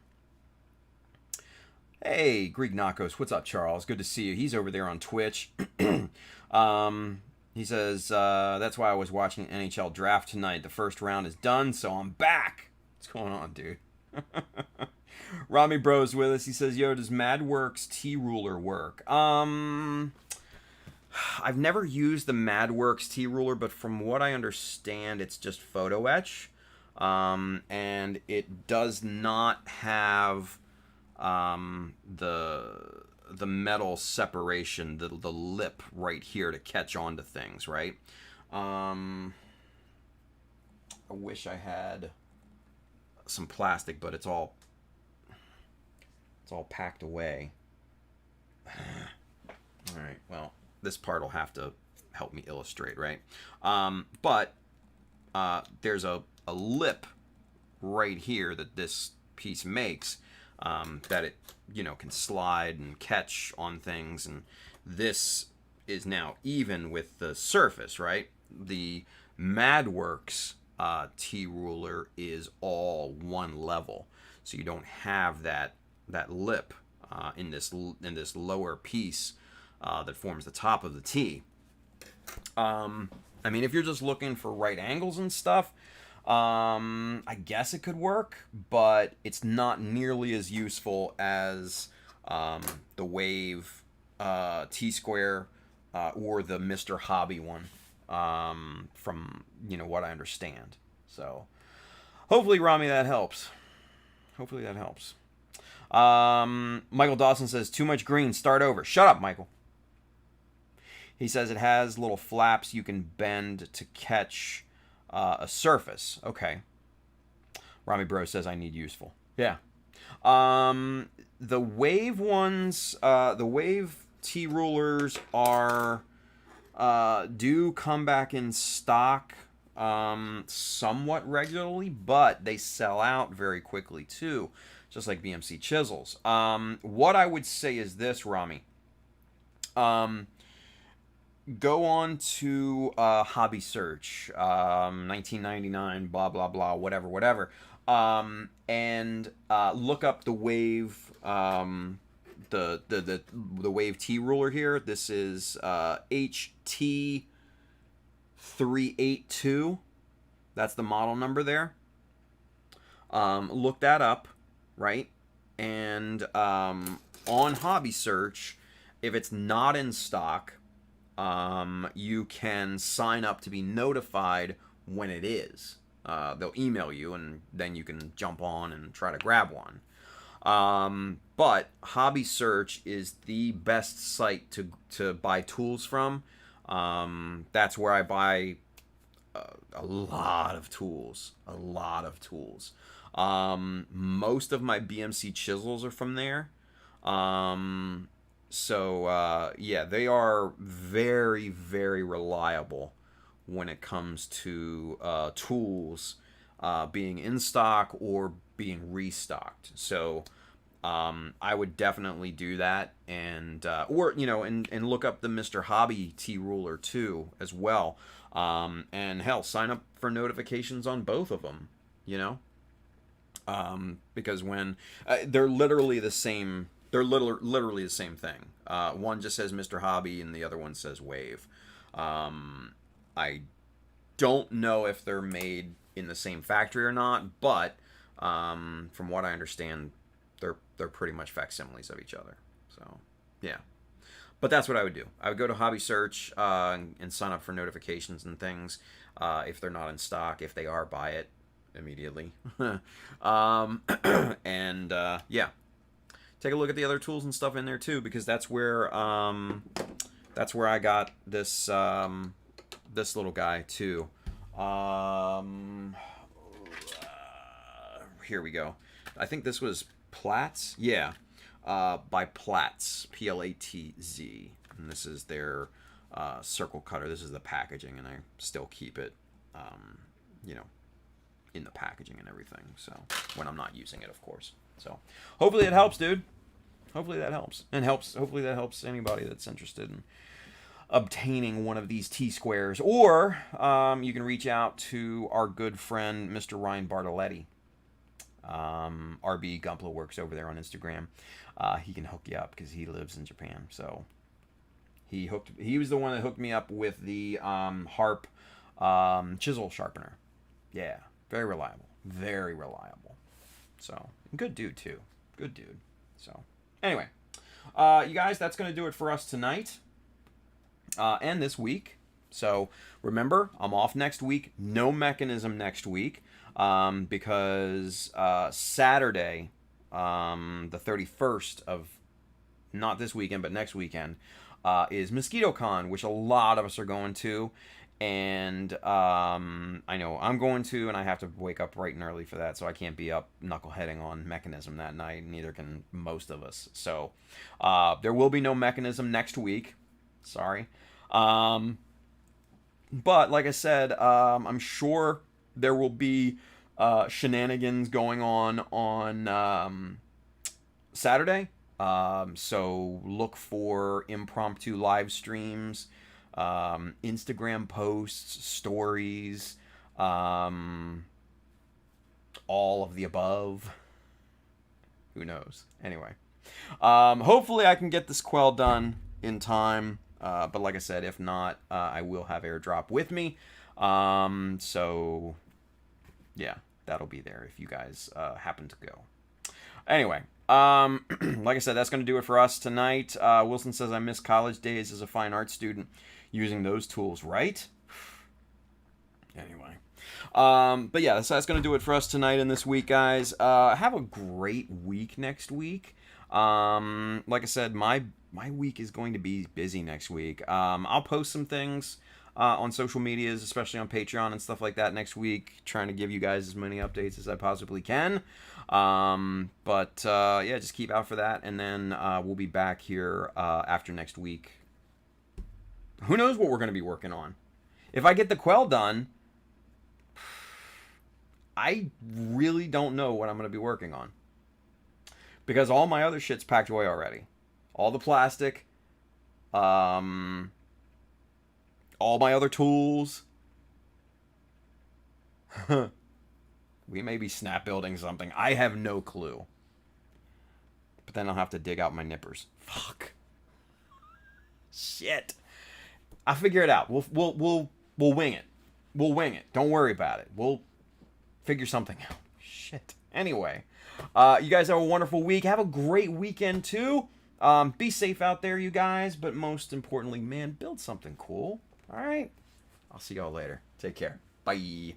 Hey, Greek Nakos. What's up, Charles? Good to see you. He's over there on Twitch. He says, that's why I was watching NHL draft tonight. The first round is done, so I'm back. What's going on, dude? Rami Bro's with us. He says, yo, does MadWorks T-Ruler work? I've never used the MadWorks T-Ruler, but from what I understand, it's just photo etch. And it does not have the metal separation, the lip right here to catch on to things, right? I wish I had some plastic, but it's all packed away. All right, well, this part will have to help me illustrate, right? But there's a lip right here that this piece makes that it, can slide and catch on things, and this is now even with the surface, right? The MadWorks T-Ruler is all one level, so you don't have that lip in this lower piece that forms the top of the T. I mean, if you're just looking for right angles and stuff, I guess it could work, but it's not nearly as useful as the Wave T-Square or the Mr. Hobby one, from what I understand. So hopefully, Rami, that helps. Hopefully that helps. Michael Dawson says, too much green, start over. Shut up, Michael. He says it has little flaps you can bend to catch a surface. Okay. Rami Bro says I need useful. Yeah. The Wave ones, the Wave T-Rulers are do come back in stock somewhat regularly, but they sell out very quickly too. just like BMC chisels. What I would say is this, Rami. Go on to Hobby Search, 1999, blah blah blah, whatever, and look up the Wave, the Wave T ruler here. This is HT382. That's the model number there. Look that up, right? And on Hobby Search, if it's not in stock, you can sign up to be notified when it is. They'll email you, and then you can jump on and try to grab one. But Hobby Search is the best site to buy tools from. That's where I buy a lot of tools. Most of my BMC chisels are from there. So yeah, they are very, very reliable when it comes to tools being in stock or being restocked. So I would definitely do that, and or and look up the Mr. Hobby T ruler too as well. And hell, sign up for notifications on both of them. Because when they're literally the same. They're literally the same thing. One just says Mr. Hobby, and the other one says Wave. I don't know if they're made in the same factory or not, but from what I understand, they're pretty much facsimiles of each other. So, yeah. But that's what I would do. I would go to Hobby Search and sign up for notifications and things. If they're not in stock, if they are, buy it immediately. And yeah. Take a look at the other tools and stuff in there too, because that's where I got this this little guy too. Here we go. I think this was Platz. Yeah, by Platz, Platz, and this is their circle cutter. This is the packaging, and I still keep it, in the packaging and everything. So when I'm not using it, of course. So hopefully it helps, dude. Hopefully that helps. And hopefully that helps anybody that's interested in obtaining one of these T-squares. Or you can reach out to our good friend, Mr. Ryan Bartoletti. RB Gumpla Works over there on Instagram. He can hook you up because he lives in Japan. So he was the one that hooked me up with the Harp chisel sharpener. Yeah, very reliable. Very reliable. So, good dude, too. Good dude. So, anyway. You guys, that's going to do it for us tonight. And this week. So, remember, I'm off next week. No mechanism next week. Because Saturday, the 31st of, not this weekend, but next weekend, is MosquitoCon, which a lot of us are going to. And I know I'm going to, and I have to wake up bright and early for that, so I can't be up knuckleheading on mechanism that night. Neither can most of us. So there will be no mechanism next week. Sorry. But like I said, I'm sure there will be shenanigans going on Saturday. So look for impromptu live streams. Instagram posts, stories, all of the above. Who knows? Anyway, hopefully I can get this Quel done in time. But like I said, if not, I will have airdrop with me. So yeah, that'll be there if you guys happen to go. Anyway, like I said, that's going to do it for us tonight. Wilson says, I miss college days as a fine art student using those tools, right? Anyway. But yeah, that's going to do it for us tonight and this week, guys. Have a great week next week. Like I said, my week is going to be busy next week. I'll post some things on social medias, especially on Patreon and stuff like that next week, trying to give you guys as many updates as I possibly can. But yeah, just keep out for that, and then we'll be back here after next week. Who knows what we're going to be working on? If I get the Quel done, I really don't know what I'm going to be working on. Because all my other shit's packed away already. All the plastic. All my other tools. We may be snap building something. I have no clue. But then I'll have to dig out my nippers. Fuck. Shit. I'll figure it out. We'll wing it. We'll wing it. Don't worry about it. We'll figure something out. Shit. Anyway, you guys have a wonderful week. Have a great weekend too. Be safe out there, you guys. But most importantly, man, build something cool. All right. I'll see y'all later. Take care. Bye.